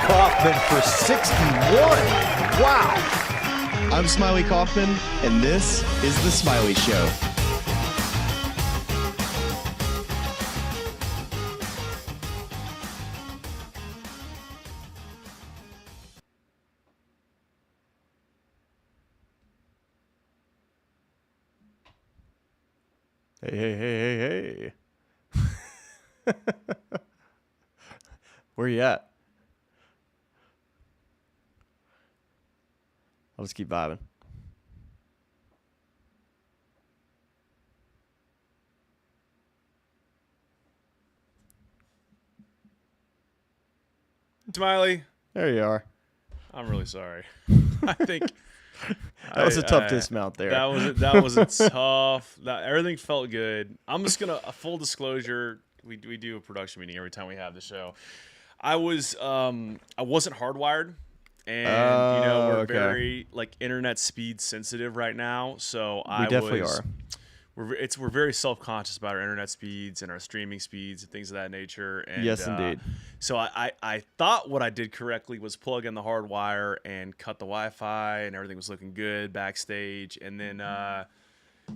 Kaufman for 61. Wow. I'm Smylie Kaufman, and this is The Smylie Show. Hey. Where you at? I'll just keep vibing. Smylie, There you are. I'm really sorry. I think That was a tough dismount there. That was a tough. Everything felt good. I'm just gonna a full disclosure. We do a production meeting every time we have the show. I wasn't hardwired, and we're very internet speed sensitive right now. So we definitely are. We're very self-conscious about our internet speeds and our streaming speeds and things of that nature. And, Yes, indeed. So I thought what I did correctly was plug in the hard wire and cut the Wi-Fi, and everything was looking good backstage. And then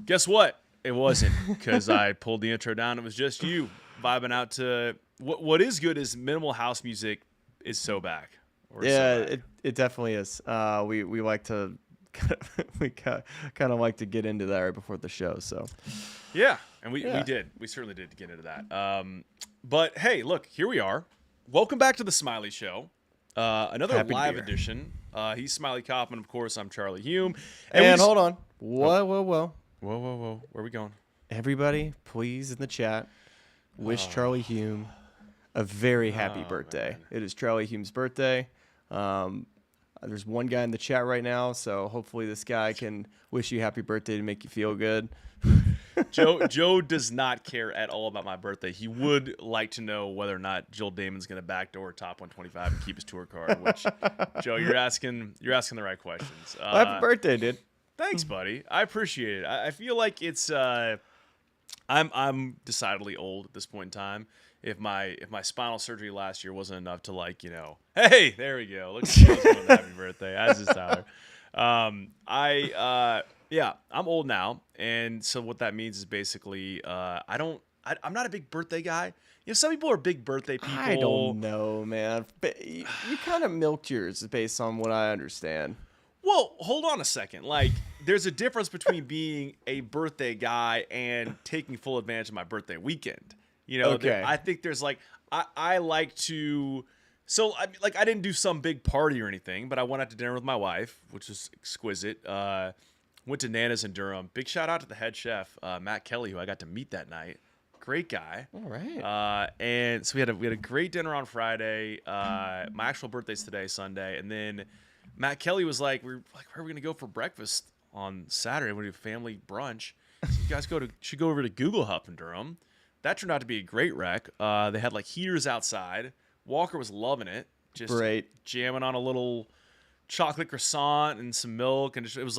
guess what? It wasn't, because I pulled the intro down. It was just you vibing out to what is good is minimal house music is so back. It definitely is. We like to. We kind of like to get into that right before the show, so yeah, and we certainly did get into that. But hey, look, here we are. Welcome back to the Smylie Show, another Happy live to be here. edition. He's Smylie Kaufman, of course. I'm Charlie Hulme. And hold on, whoa, where are we going? everybody, please in the chat, wish Charlie Hulme a very happy birthday. Man. It is Charlie Hulme's birthday. There's one guy in the chat right now, so hopefully this guy can wish you happy birthday to make you feel good. Joe does not care at all about my birthday. He would like to know whether or not Jill Damon's going to backdoor top 125 and keep his tour card. Which, Joe, you're asking the right questions. Happy birthday, dude. Thanks, buddy. I appreciate it. I feel like it's I'm decidedly old at this point in time. If my spinal surgery last year wasn't enough to hey, there we go. Look at Joe's doing the happy birthday. As is Tyler. I'm old now, and so what that means is basically I'm not a big birthday guy. You know, some people are big birthday people. I don't know, man. But you kind of milked yours based on what I understand. Well, hold on a second. There's a difference between being a birthday guy and taking full advantage of my birthday weekend. Okay. I think there's I like to. So I didn't do some big party or anything, but I went out to dinner with my wife, which was exquisite. Went to Nana's in Durham. Big shout out to the head chef, Matt Kelly, who I got to meet that night. Great guy. All right. And so we had a great dinner on Friday. My actual birthday's today, Sunday, and then Matt Kelly was like, where are we gonna go for breakfast on Saturday? We're gonna do family brunch. So you guys should go over to Google Hub in Durham. That turned out to be a great wreck. They had heaters outside. Walker was loving it. Just Great. Jamming on a little chocolate croissant and some milk, and it was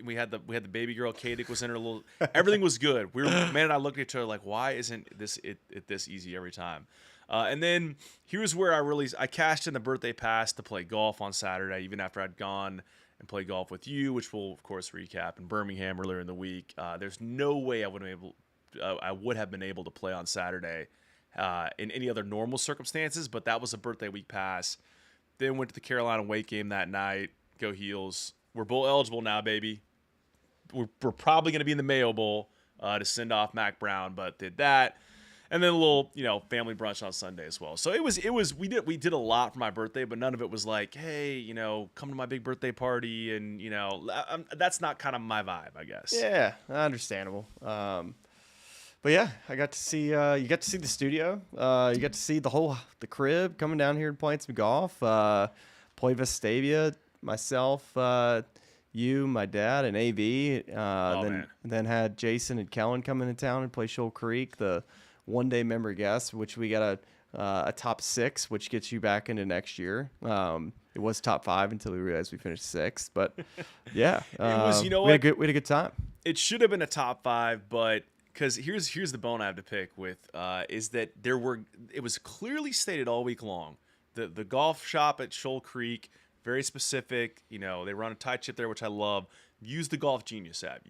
we had the baby girl. Kadik was in her little. Everything was good. Man and I looked at each other like, why isn't this this easy every time? And then here's where I cashed in the birthday pass to play golf on Saturday, even after I'd gone and played golf with you, which we'll of course recap in Birmingham earlier in the week. There's no way I would have been able to play on Saturday in any other normal circumstances, but that was a birthday week pass. Then went to the Carolina Wake game that night. Go Heels. We're bowl eligible now, baby. We're probably going to be in the Mayo Bowl to send off Mac Brown, but did that. And then a little, family brunch on Sunday as well. So it was we did a lot for my birthday, but none of it was like, hey, come to my big birthday party, and that's not kind of my vibe, I guess. Yeah, understandable. But yeah, I got to see you got to see the studio. You got to see the crib coming down here and playing some golf. Play Vestavia, myself, you, my dad, and AV. Then had Jason and Kellen come into town and play Shoal Creek, the one-day member guest, which we got a top 6, which gets you back into next year. It was top 5 until we realized we finished 6th, but yeah, it was. we had a good time. It should have been a top 5, but because here's the bone I have to pick with is that it was clearly stated all week long the golf shop at Shoal Creek, very specific. You know, they run a tight chip there, which I love. Use the Golf Genius app.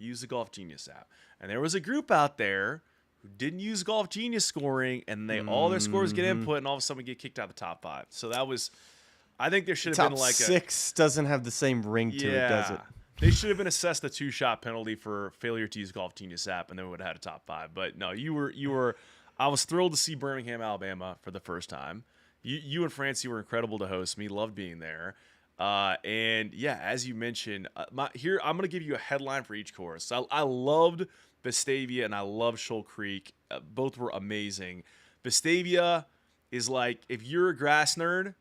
And there was a group out there who didn't use Golf Genius scoring, and all their scores get input, and all of a sudden we get kicked out of the top 5. So that was, I think there should have been like top 6 doesn't have the same ring to it, does it? They should have been assessed a 2-shot penalty for failure to use Golf Genius app, and then we would have had a top 5. But no, you were. I was thrilled to see Birmingham, Alabama for the first time. You and Francie were incredible to host me. Loved being there. And yeah, as you mentioned, here I'm going to give you a headline for each course. I loved Vestavia and I loved Shoal Creek. Both were amazing. Vestavia is like, if you're a grass nerd,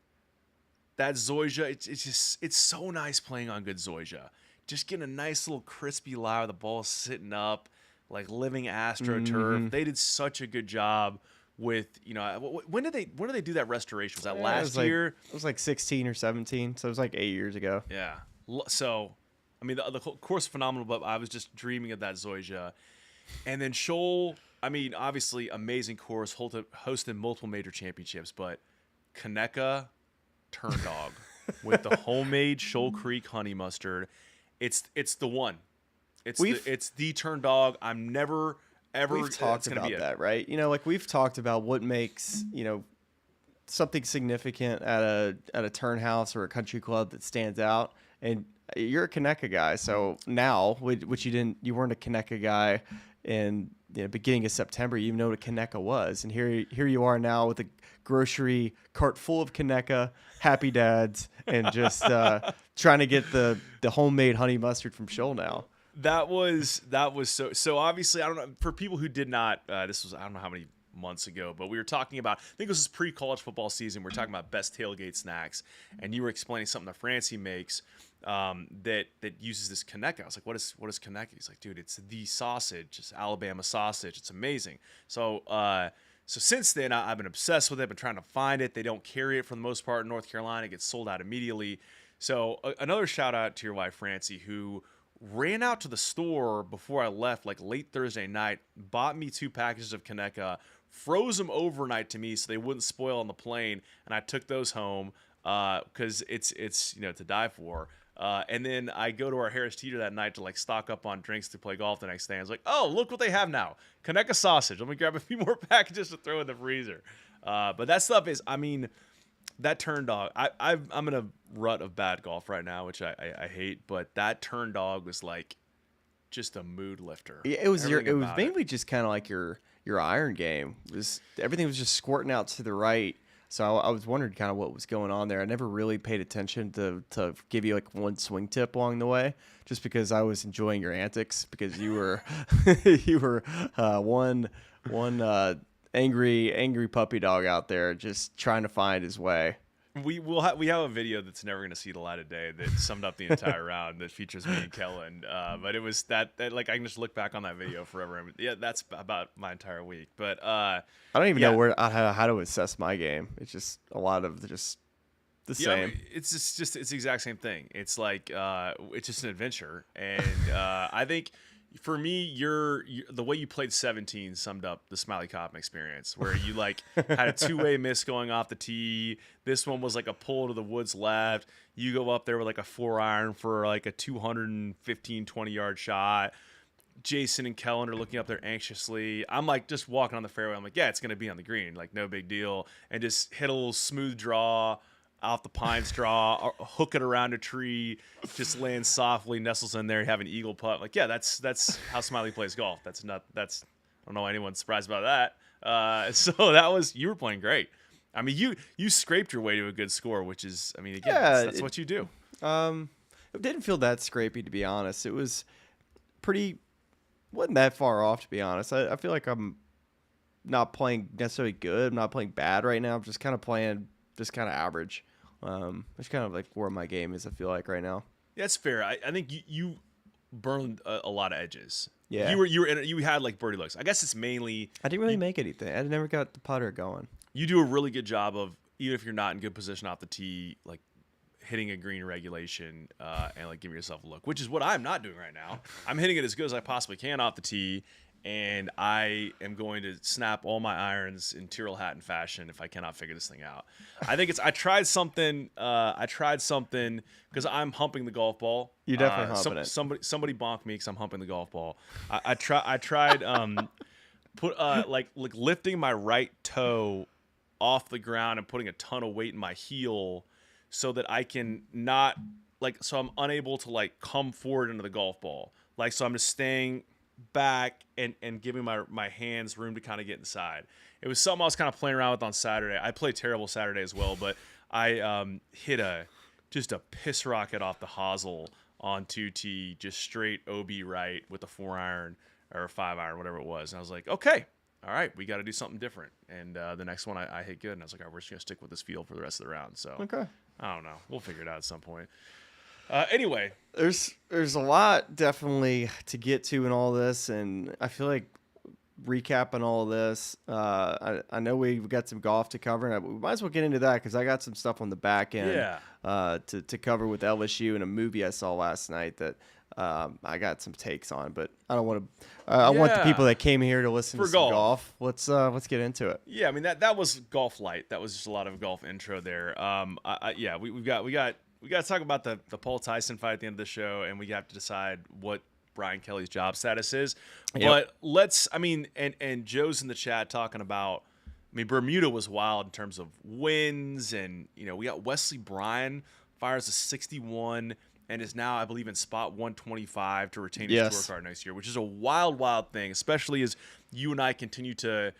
that Zoysia, it's so nice playing on good Zoysia. Just getting a nice little crispy lie where the ball's sitting up, like living AstroTurf. They did such a good job with, you know, when did they do that restoration? Was that last year? It was like 16 or 17, so it was like 8 years ago. Yeah. So, I mean, the course is phenomenal, but I was just dreaming of that Zoysia. And then Shoal, I mean, obviously amazing course, hosted multiple major championships, but Conecuh Turn Dog with the homemade Shoal Creek honey mustard. It's the one. It's the Turn Dog. I'm never ever. We've talked about that, right? You know, like we've talked about what makes, you know, something significant at a turn house or a country club that stands out. And you're a Conecuh guy, so now, which you weren't a Conecuh guy in the beginning of September, you know what a Conecuh was, and here you are now with a grocery cart full of Conecuh happy dads and just trying to get the homemade honey mustard from Shoal now. That was so obviously, I don't know, for people who did not, this was, I don't know how many months ago, but we were talking about, I think this was pre-college football season, we were talking about best tailgate snacks, and you were explaining something that Francie makes that uses this Conecuh. I was like, what is Conecuh? He's like, dude, it's the sausage, it's Alabama sausage, it's amazing. So since then, I've been obsessed with it, been trying to find it. They don't carry it for the most part in North Carolina. It gets sold out immediately. So another shout out to your wife, Francie, who ran out to the store before I left, like late Thursday night, bought me 2 packages of Conecuh, froze them overnight to me so they wouldn't spoil on the plane, and I took those home because it's you know, to die for. And then I go to our Harris Teeter that night to like stock up on drinks to play golf the next day. I was like, oh, look what they have now. Conecuh sausage. Let me grab a few more packages to throw in the freezer. But that stuff is, I mean, that Turn Dog, I'm in a rut of bad golf right now, which I hate, but that Turn Dog was like just a mood lifter. Yeah, it was mainly just kind of like your iron game. Everything was just squirting out to the right. So I was wondering kind of what was going on there. I never really paid attention to give you like one swing tip along the way, just because I was enjoying your antics, because you were one angry puppy dog out there just trying to find his way. We have a video that's never going to see the light of day that summed up the entire round that features me and Kellen. But it was that like I can just look back on that video forever. And, yeah, that's about my entire week. But I don't even know how to assess my game. It's just a lot of just the same. It's the exact same thing. It's like it's just an adventure, and I think. For me, the way you played 17 summed up the Smylie Kaufman experience, where you like had a 2-way miss going off the tee. This one was like a pull to the woods left. You go up there with like a 4-iron for like a 215, 20-yard shot. Jason and Kellen are looking up there anxiously. I'm like just walking on the fairway. I'm like, yeah, it's going to be on the green. Like, no big deal. And just hit a little smooth draw off the pine straw, or hook it around a tree, just lands softly, nestles in there, have an eagle putt. Like, yeah, that's how Smylie plays golf. I don't know why anyone's surprised about that. So that was, you were playing great. I mean, you scraped your way to a good score, which is, I mean, again, that's what you do. It didn't feel that scrapey, to be honest. It was wasn't that far off, to be honest. I feel like I'm not playing necessarily good. I'm not playing bad right now. I'm just kind of playing just kind of average. It's kind of like where my game is, I feel like, right now. Yeah, that's fair. I think you burned a lot of edges. Yeah. You had like birdie looks. I guess it's mainly I didn't really make anything. I never got the putter going. You do a really good job of, even if you're not in good position off the tee, like hitting a green regulation and like giving yourself a look, which is what I'm not doing right now. I'm hitting it as good as I possibly can off the tee, and I am going to snap all my irons in Tyrrell Hatton fashion if I cannot figure this thing out. I tried something because I'm humping the golf ball. You're definitely humping it. Somebody bonked me because I'm humping the golf ball. I tried like lifting my right toe off the ground and putting a ton of weight in my heel so that I can not so I'm unable to come forward into the golf ball. So I'm just staying back and giving my hands room to kind of get inside. It was something I was kind of playing around with on Saturday. I played terrible Saturday as well, but I hit just a piss rocket off the hosel on 2T, just straight OB right with a 4-iron or a 5-iron, whatever it was. And I was like, okay, all right, we got to do something different. And the next one I hit good, and I was like, all right, we're just going to stick with this field for the rest of the round. So Okay. I don't know. We'll figure it out at some point. Anyway. There's a lot definitely to get to in all this, and I feel like recapping all of this, I know we've got some golf to cover, and we might as well get into that because I got some stuff on the back end to cover with LSU and a movie I saw last night that I got some takes on, but I don't want to. I want the people that came here to listen to some golf. Let's get into it. Yeah, I mean that was golf light. That was just a lot of golf intro there. We got to talk about the Paul Tyson fight at the end of the show, and we have to decide what Brian Kelly's job status is. But and Joe's in the chat talking about. I mean, Bermuda was wild in terms of wins, and we got Wesley Bryan fires a 61. And is now, I believe, in spot 125 to retain his tour card next year, which is a wild, wild thing, especially as you and I continue to,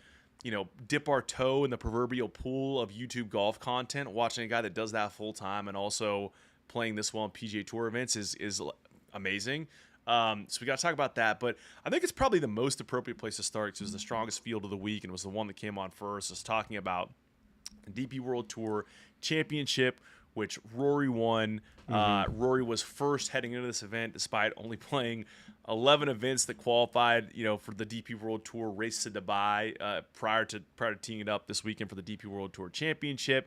dip our toe in the proverbial pool of YouTube golf content. Watching a guy that does that full time and also playing this well in PGA Tour events is amazing. So we got to talk about that. But I think it's probably the most appropriate place to start because it was the strongest field of the week and was the one that came on first. Is talking about the DP World Tour Championship, which Rory won. Rory was first heading into this event despite only playing 11 events that qualified, for the DP World Tour Race to Dubai prior to teeing it up this weekend for the DP World Tour Championship.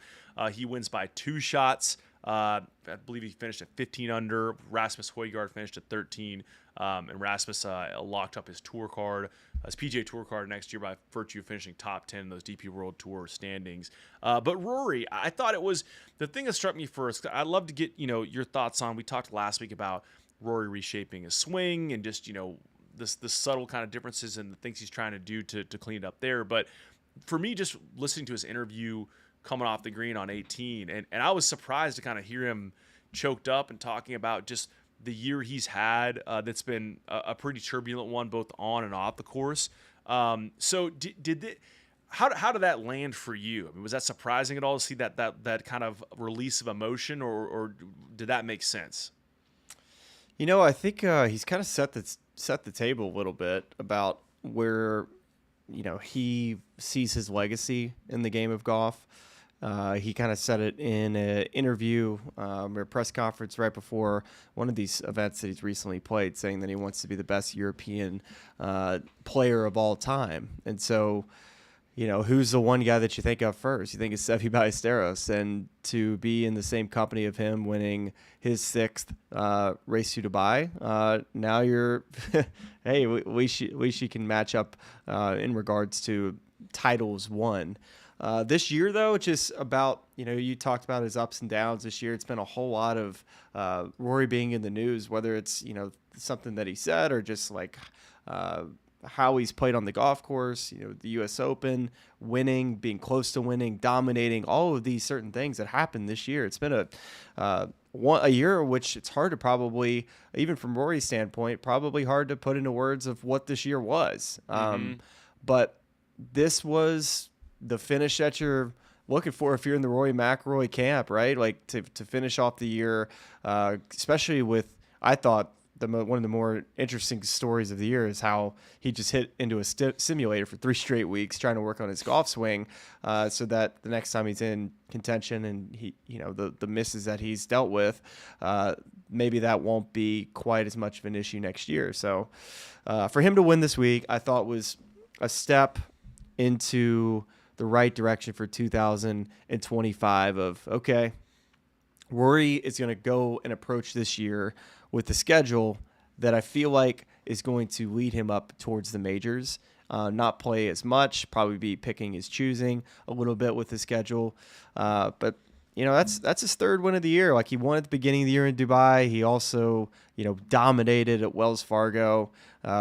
He wins by 2 shots. I believe he finished at 15 under. Rasmus Højgaard finished at 13. And Rasmus locked up his tour card, his PGA Tour card next year by virtue of finishing top 10 in those DP World Tour standings. But Rory, I thought it was the thing that struck me first. I'd love to get your thoughts on. We talked last week about Rory reshaping his swing and just the subtle kind of differences and the things he's trying to do to clean it up there. But for me, just listening to his interview coming off the green on 18, and I was surprised to kind of hear him choked up and talking about just the year he's had that's been a pretty turbulent one both on and off the course. So how did that land for you? I mean, was that surprising at all to see that kind of release of emotion, or did that make sense? I think he's kind of set the table a little bit about where he sees his legacy in the game of golf. He kind of said it in an interview or a press conference right before one of these events that he's recently played, saying that he wants to be the best European player of all time. And so, who's the one guy that you think of first? You think it's Seve Ballesteros. And to be in the same company of him winning his 6th Race to Dubai, now you're, hey, we can match up in regards to titles won. This year, though, it's just about, you talked about his ups and downs this year. It's been a whole lot of Rory being in the news, whether it's, something that he said or just how he's played on the golf course, the U.S. Open, winning, being close to winning, dominating, all of these certain things that happened this year. It's been a year which it's hard to probably, even from Rory's standpoint, probably hard to put into words of what this year was. But this was the finish that you're looking for if you're in the Rory McIlroy camp, right? To finish off the year, especially with, I thought, one of the more interesting stories of the year is how he just hit into a simulator for 3 straight weeks trying to work on his golf swing, so that the next time he's in contention and he, the misses that he's dealt with, maybe that won't be quite as much of an issue next year. So for him to win this week, I thought was a step into the right direction for 2025 of, okay, Rory is going to go and approach this year with the schedule that I feel like is going to lead him up towards the majors. Not play as much, probably be picking his choosing a little bit with his schedule. But that's his third win of the year. Like, he won at the beginning of the year in Dubai. He also, dominated at Wells Fargo.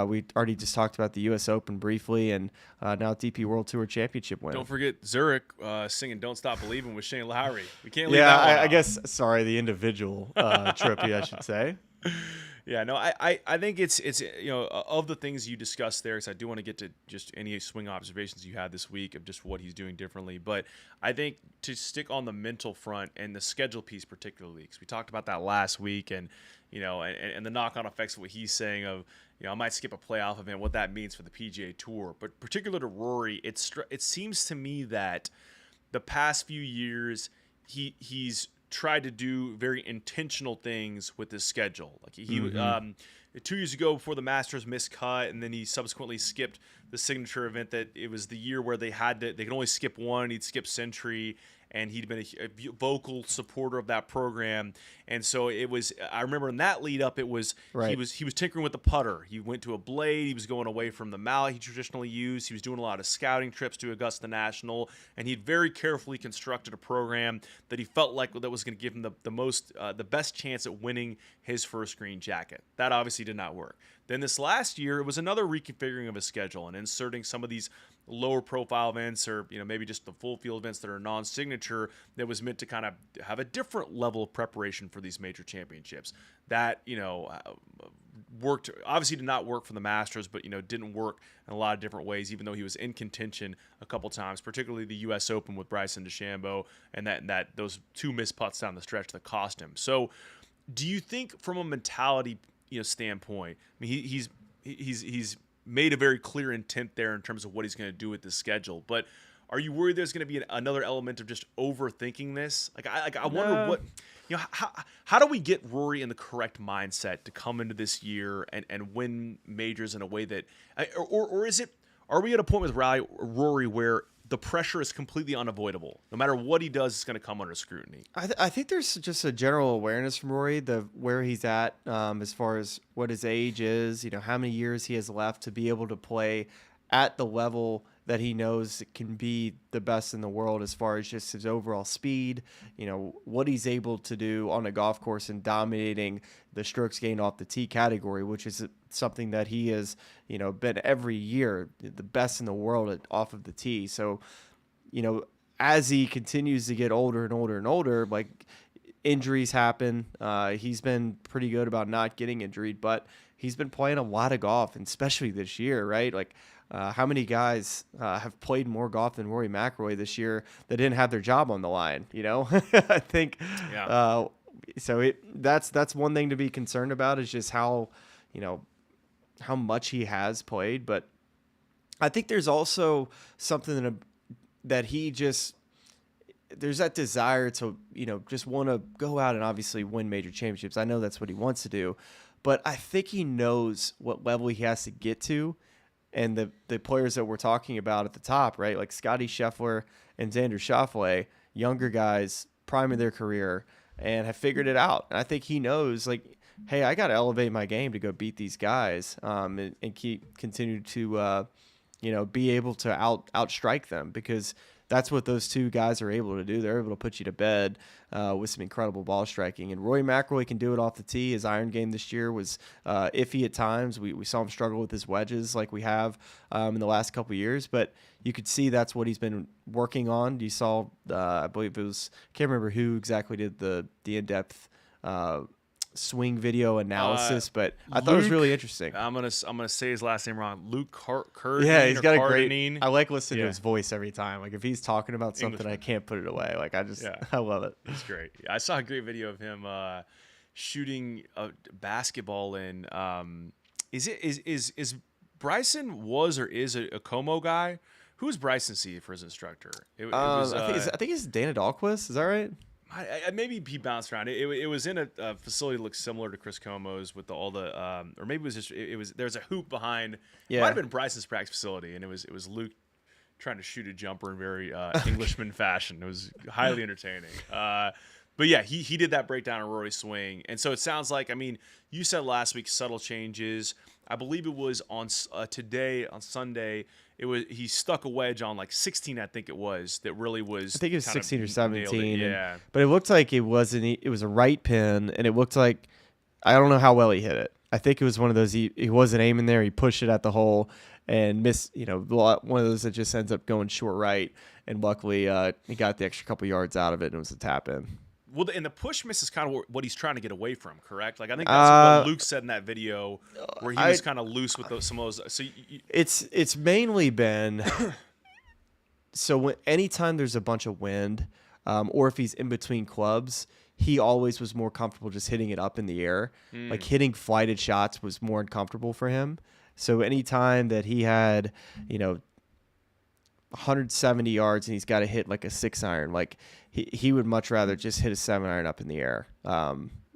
We already just talked about the U.S. Open briefly, and now DP World Tour Championship winner. Don't forget Zurich singing "Don't Stop Believing" with Shane Lowry. We can't leave that one I out. guess. Sorry, the individual trophy, I should say. Yeah, no, I think it's of the things you discussed there, because I do want to get to just any swing observations you had this week of just what he's doing differently. But I think to stick on the mental front and the schedule piece particularly, because we talked about that last week, and and the knock-on effects of what he's saying of, I might skip a playoff event, what that means for the PGA Tour. But particular to Rory, it seems to me that the past few years he's tried to do very intentional things with his schedule. Like he 2 years ago, before the Masters, missed cut, and then he subsequently skipped the signature event. That it was the year where they could only skip one. He'd skip Century, and he'd been a vocal supporter of that program. And so it was. I remember in that lead up, it was right. he was tinkering with the putter. He went to a blade. He was going away from the mallet he traditionally used. He was doing a lot of scouting trips to Augusta National, and he'd very carefully constructed a program that he felt like that was going to give him the best chance at winning his first green jacket. That obviously did not work. Then this last year, it was another reconfiguring of his schedule and inserting some of these lower profile events, or maybe just the full field events that are non-signature, that was meant to kind of have a different level of preparation for these major championships. That worked, obviously did not work for the Masters, but didn't work in a lot of different ways, even though he was in contention a couple times, particularly the U.S. Open with Bryson DeChambeau, and that those two missed putts down the stretch that cost him. So do you think, from a mentality standpoint, I mean, he's made a very clear intent there in terms of what he's going to do with this schedule, but are you worried there's going to be another element of just overthinking this? I wonder what, how do we get Rory in the correct mindset to come into this year and win majors in a way that, or are we at a point with Rory where the pressure is completely unavoidable? No matter what he does, it's going to come under scrutiny. I think there's just a general awareness from Rory, where he's at, as far as what his age is, how many years he has left to be able to play at the level that he knows can be the best in the world, as far as just his overall speed, what he's able to do on a golf course and dominating the strokes gained off the tee category, which is something that he has, been every year the best in the world off of the tee. So, as he continues to get older and older and older, like, injuries happen. He's been pretty good about not getting injured, but he's been playing a lot of golf, and especially this year, right? Like, how many guys have played more golf than Rory McIlroy this year that didn't have their job on the line? I think. Yeah. So that's one thing to be concerned about, is just how much he has played. But I think there's also something that he just, there's that desire to just want to go out and obviously win major championships. I know that's what he wants to do, but I think he knows what level he has to get to. And the players that we're talking about at the top, right, like Scotty Scheffler and Xander Schauffele, younger guys, prime of their career, and have figured it out. And I think he knows, like, hey, I got to elevate my game to go beat these guys, and continue to be able to outstrike them, because that's what those two guys are able to do. They're able to put you to bed with some incredible ball striking. And Rory McIlroy can do it off the tee. His iron game this year was iffy at times. We saw him struggle with his wedges like we have in the last couple of years. But you could see that's what he's been working on. You saw, I believe it was, can't remember who exactly did the in-depth swing video analysis, but I thought it was really interesting. I'm gonna say his last name wrong. Luke Curtin. Yeah, he's got a great. Cardenine. I like listening to his voice every time. Like, if he's talking about something, Englishman. I can't put it away. Like, I love it. It's great. Yeah, I saw a great video of him shooting a basketball in. Is Bryson was or is a Como guy? Who's Bryson see for his instructor? It was, I think it's Dana Dahlquist. Is that right? Maybe he bounced around. It was in a facility that looks similar to Chris Como's with or maybe it was just there's a hoop behind. Yeah. It might have been Bryce's practice facility, and it was Luke trying to shoot a jumper in very Englishman fashion. It was highly entertaining. But yeah, he did that breakdown of Rory's swing, and so it sounds like, I mean, you said last week subtle changes. I believe it was on today on Sunday. He stuck a wedge on like 16, I think it was, that really was. I think it was 16 or 17. Yeah, but it looked like it wasn't. It was a right pin, and it looked like, I don't know how well he hit it. I think it was one of those, he wasn't aiming there. He pushed it at the hole and missed, one of those that just ends up going short right. And luckily, he got the extra couple yards out of it, and it was a tap in. Well, and the push miss is kind of what he's trying to get away from, correct? Like, I think that's what Luke said in that video, where he was kind of loose with some of those. So it's mainly been so anytime there's a bunch of wind, or if he's in between clubs, he always was more comfortable just hitting it up in the air. Like hitting flighted shots was more uncomfortable for him. So anytime that he had, 170 yards and he's got to hit like a 6-iron, like he would much rather just hit a 7-iron up in the air,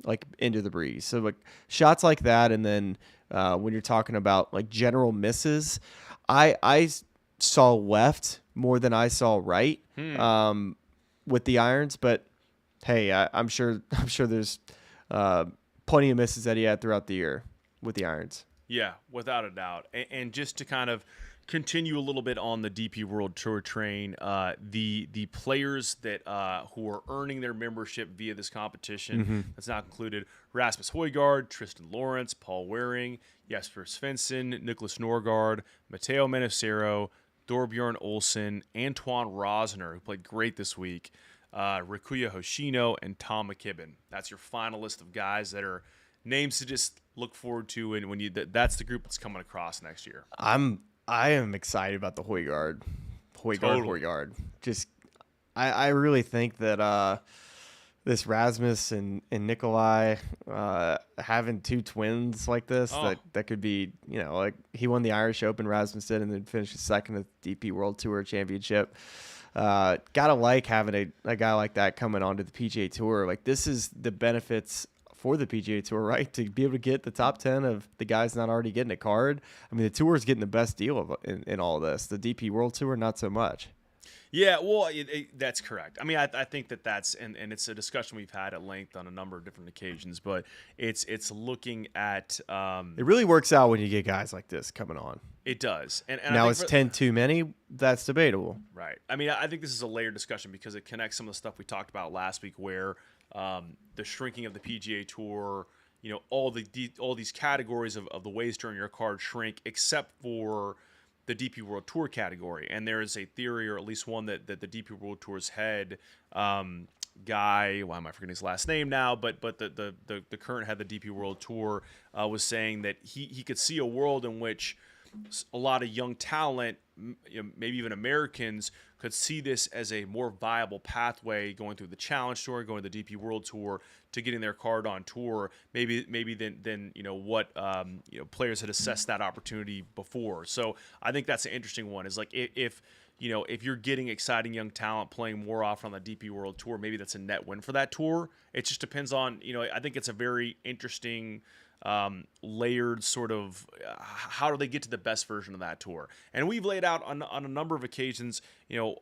like into the breeze. So like shots like that, and then when you're talking about like general misses, I saw left more than I saw right with the irons, but hey, I'm sure there's plenty of misses that he had throughout the year with the irons. Yeah, without a doubt. And just to kind of continue a little bit on the DP World Tour train, the players that who are earning their membership via this competition, that's not included: Rasmus Højgaard, Tristan Lawrence, Paul Waring, Jesper Svensson, Nicholas Norgard, Matteo Menacero, Thorbjorn Olsen, Antoine Rosner, who played great this week, Rikuya Hoshino, and Tom McKibben. That's your final list of guys that are names to just look forward to, and when that's the group that's coming across next year. I am excited about the Højgaard. Totally. Just, I really think that this Rasmus and Nikolai having two twins like this, that could be, like he won the Irish Open, Rasmus did, and then finished second at the DP World Tour Championship. Gotta like having a guy like that coming onto the PGA Tour. Like, this is the benefits for the PGA Tour, right? To be able to get the top 10 of the guys not already getting a card. I mean, the Tour is getting the best deal in all this. The DP World Tour, not so much. Yeah, well, that's correct. I mean, I think that's, and it's a discussion we've had at length on a number of different occasions, but it's looking at... it really works out when you get guys like this coming on. It does. And now, is 10 too many? That's debatable. Right. I mean, I think this is a layered discussion because it connects some of the stuff we talked about last week, where the shrinking of the PGA Tour, all these categories of the ways to earn your card shrink, except for the DP World Tour category. And there is a theory, or at least one, that the DP World Tour's head guy, why am I forgetting his last name now, but the current head of the DP World Tour was saying that he could see a world in which a lot of young talent, maybe even Americans, could see this as a more viable pathway going through the Challenge Tour, going to the DP World Tour, to getting their card on tour, maybe than what players had assessed that opportunity before. So I think that's an interesting one. Is like, if you're getting exciting young talent playing more often on the DP World Tour, maybe that's a net win for that tour. It just depends on, I think it's a very interesting layered sort of how do they get to the best version of that tour. And we've laid out on a number of occasions,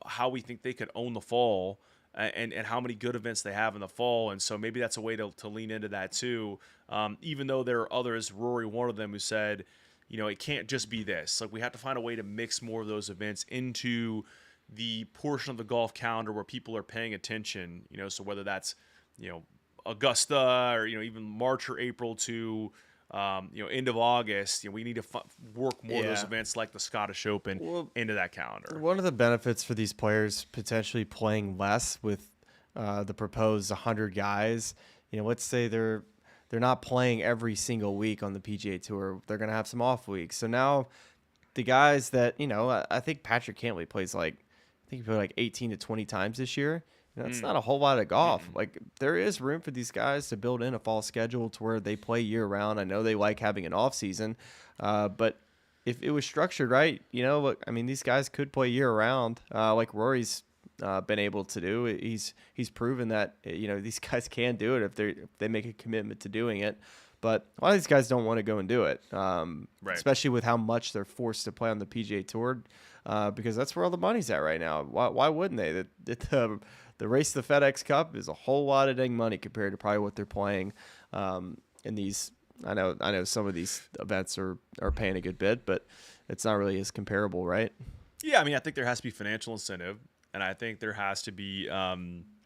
how we think they could own the fall, and how many good events they have in the fall. And so maybe that's a way to lean into that too. Even though there are others, Rory, one of them, who said, it can't just be this. Like, we have to find a way to mix more of those events into the portion of the golf calendar where people are paying attention, so whether that's, Augusta, or even March or April to end of August, we need to work more of those events like the Scottish Open into that calendar. One of the benefits for these players potentially playing less with the proposed 100 guys, let's say they're not playing every single week on the PGA Tour, they're going to have some off weeks. So now the guys that, I think Patrick Cantlay plays he played 18 to 20 times this year. That's not a whole lot of golf. Like, there is room for these guys to build in a fall schedule to where they play year round. I know they like having an off season, but if it was structured right, look, I mean, these guys could play year round, like Rory's been able to do. He's proven that these guys can do it if they make a commitment to doing it. But a lot of these guys don't want to go and do it, right. Especially with how much they're forced to play on the PGA Tour, because that's where all the money's at right now. Why wouldn't they? the race to the FedEx Cup is a whole lot of dang money compared to probably what they're playing in these. I know some of these events are paying a good bit, but it's not really as comparable, right? Yeah, I mean, I think there has to be financial incentive, and I think there has to be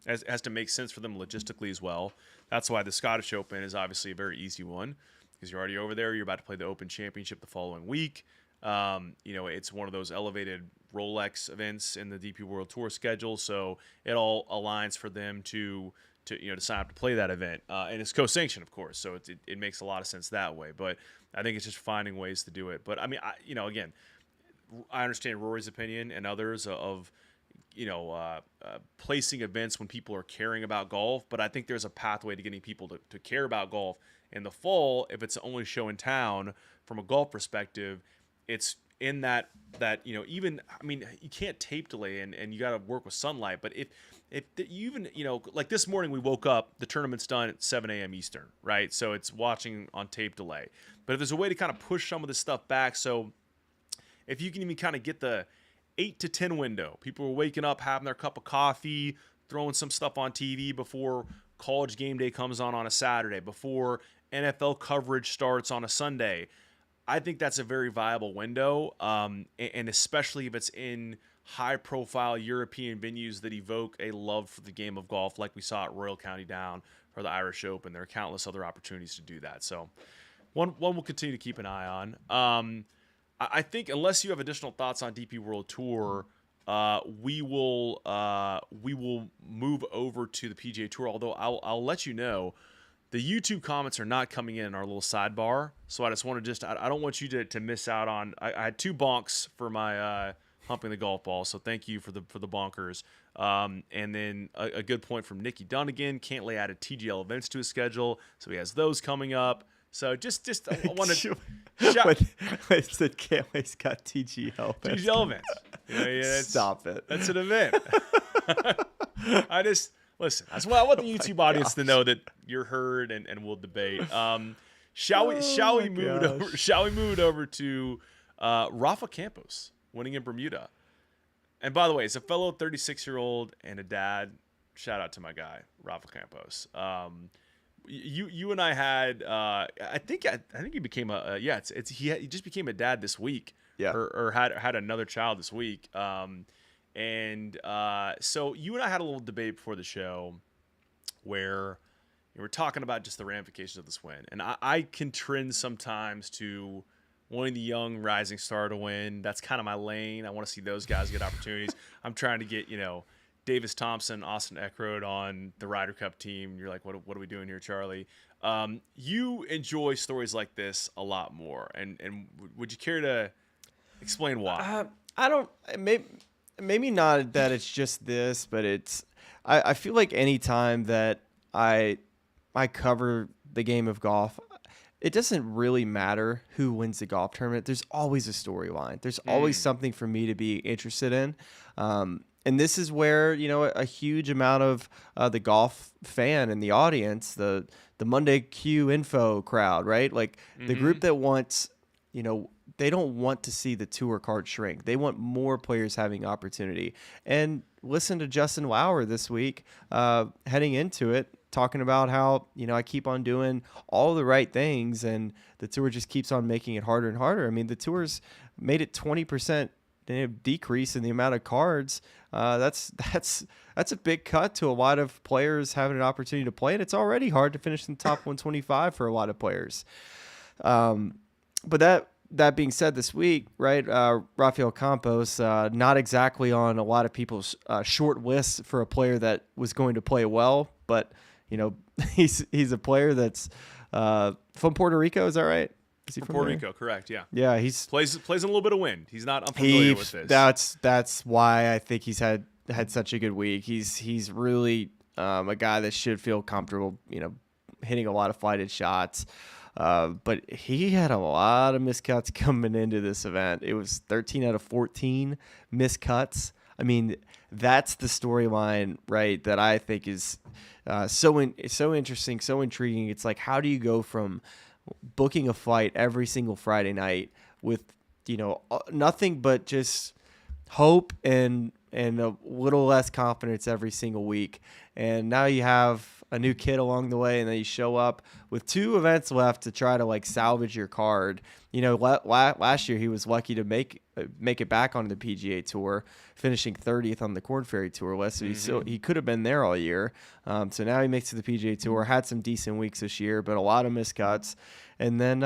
has to make sense for them logistically as well. That's why the Scottish Open is obviously a very easy one, because you're already over there. You're about to play the Open Championship the following week. It's one of those elevated Rolex events in the DP World Tour schedule, so it all aligns for them to sign up to play that event, and it's co-sanctioned, of course, so it makes a lot of sense that way. But I think it's just finding ways to do it. But I mean, again, I understand Rory's opinion and others of placing events when people are caring about golf, but I think there's a pathway to getting people to care about golf in the fall. If it's the only show in town from a golf perspective, it's in that even, I mean, you can't tape delay and you got to work with sunlight, but if you even, like this morning we woke up, the tournament's done at 7 a.m. Eastern, right? So it's watching on tape delay. But if there's a way to kind of push some of this stuff back, so if you can even kind of get the 8 to 10 window, people are waking up, having their cup of coffee, throwing some stuff on TV before college game day comes on a Saturday, before NFL coverage starts on a Sunday. I think that's a very viable window, and especially if it's in high-profile European venues that evoke a love for the game of golf, like we saw at Royal County Down for the Irish Open. There are countless other opportunities to do that. So one we'll continue to keep an eye on. I think unless you have additional thoughts on DP World Tour, we will move over to the PGA Tour. Although I'll let you know, the YouTube comments are not coming in our little sidebar. So I just want to I don't want you to miss out on. I had 2 bonks for my humping the golf ball. So thank you for the bonkers. And then a good point from Nicky Dunnigan. Cantley added TGL events to his schedule, so he has those coming up. So just I want to shout. I said Cantley's got TGL events. TGL events. Stop it. That's an event. Listen. That's what I want the YouTube audience to know, that you're heard, and we'll debate. Shall we move over to Rafa Campos winning in Bermuda? And by the way, as a fellow 36-year-old and a dad, shout out to my guy Rafa Campos. You and I had I think he became he just became a dad this week. Yeah. Or had another child this week. So you and I had a little debate before the show where we're talking about just the ramifications of this win. And I can trend sometimes to wanting the young rising star to win. That's kind of my lane. I want to see those guys get opportunities. I'm trying to get, Davis Thompson, Austin Eckroat on the Ryder Cup team. You're like, what are we doing here, Charlie? You enjoy stories like this a lot more. And would you care to explain why? I don't. Maybe not that it's just this, but it's. I feel like any time that I cover the game of golf, it doesn't really matter who wins the golf tournament. There's always a storyline. There's always something for me to be interested in. And this is where, a huge amount of the golf fan and the audience, the Monday Q info crowd, right? Like the group that wants, they don't want to see the tour card shrink. They want more players having opportunity. And listen to Justin Lauer this week, heading into it, talking about how, I keep on doing all the right things and the tour just keeps on making it harder and harder. I mean, the tour's made it 20% decrease in the amount of cards. That's a big cut to a lot of players having an opportunity to play, and it's already hard to finish in the top 125 for a lot of players. But that being said, this week, right, Rafael Campos, not exactly on a lot of people's short list for a player that was going to play well, but he's a player that's from Puerto Rico. Is that right? Is he from Puerto there? Rico, correct? Yeah. Yeah, he's plays in a little bit of wind. He's not unfamiliar with this. That's why I think he's had such a good week. He's really a guy that should feel comfortable, hitting a lot of flighted shots. But he had a lot of miscuts coming into this event. It was 13 out of 14 miscuts. I mean, that's the storyline, right, that I think is so interesting, so intriguing. It's like, how do you go from booking a flight every single Friday night with, nothing but just hope and and a little less confidence every single week. And now you have a new kid along the way, and then you show up with 2 events left to try to like salvage your card. You know, last year he was lucky to make it back onto the PGA Tour, finishing 30th on the Korn Ferry Tour list. So he could have been there all year. So now he makes it to the PGA Tour. Had some decent weeks this year, but a lot of miscuts. And then,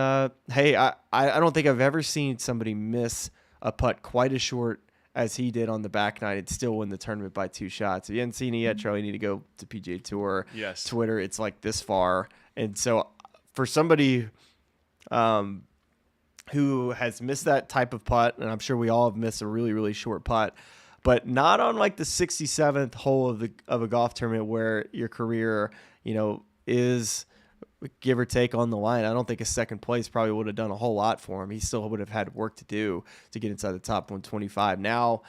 hey, I don't think I've ever seen somebody miss a putt quite as short as he did on the back nine and still win the tournament by 2 shots. If you haven't seen it yet, Charlie, you need to go to PGA Tour. Yes. Twitter, it's like this far. And so for somebody who has missed that type of putt, and I'm sure we all have missed a really, really short putt, but not on like the 67th hole of a golf tournament where your career, you know, is give or take on the line. I don't think a second place probably would have done a whole lot for him. He still would have had work to do to get inside the top 125. Now,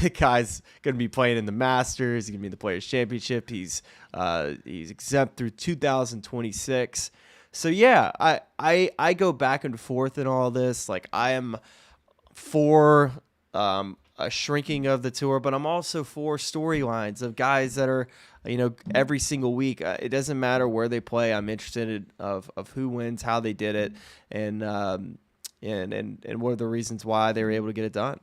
the guy's going to be playing in the Masters. He's going to be in the Players Championship. He's exempt through 2026. So yeah, I go back and forth in all this. Like, I am for a shrinking of the tour, but I'm also for storylines of guys that are, you know, every single week. It doesn't matter where they play. I'm interested of who wins, how they did it, and what are the reasons why they were able to get it done.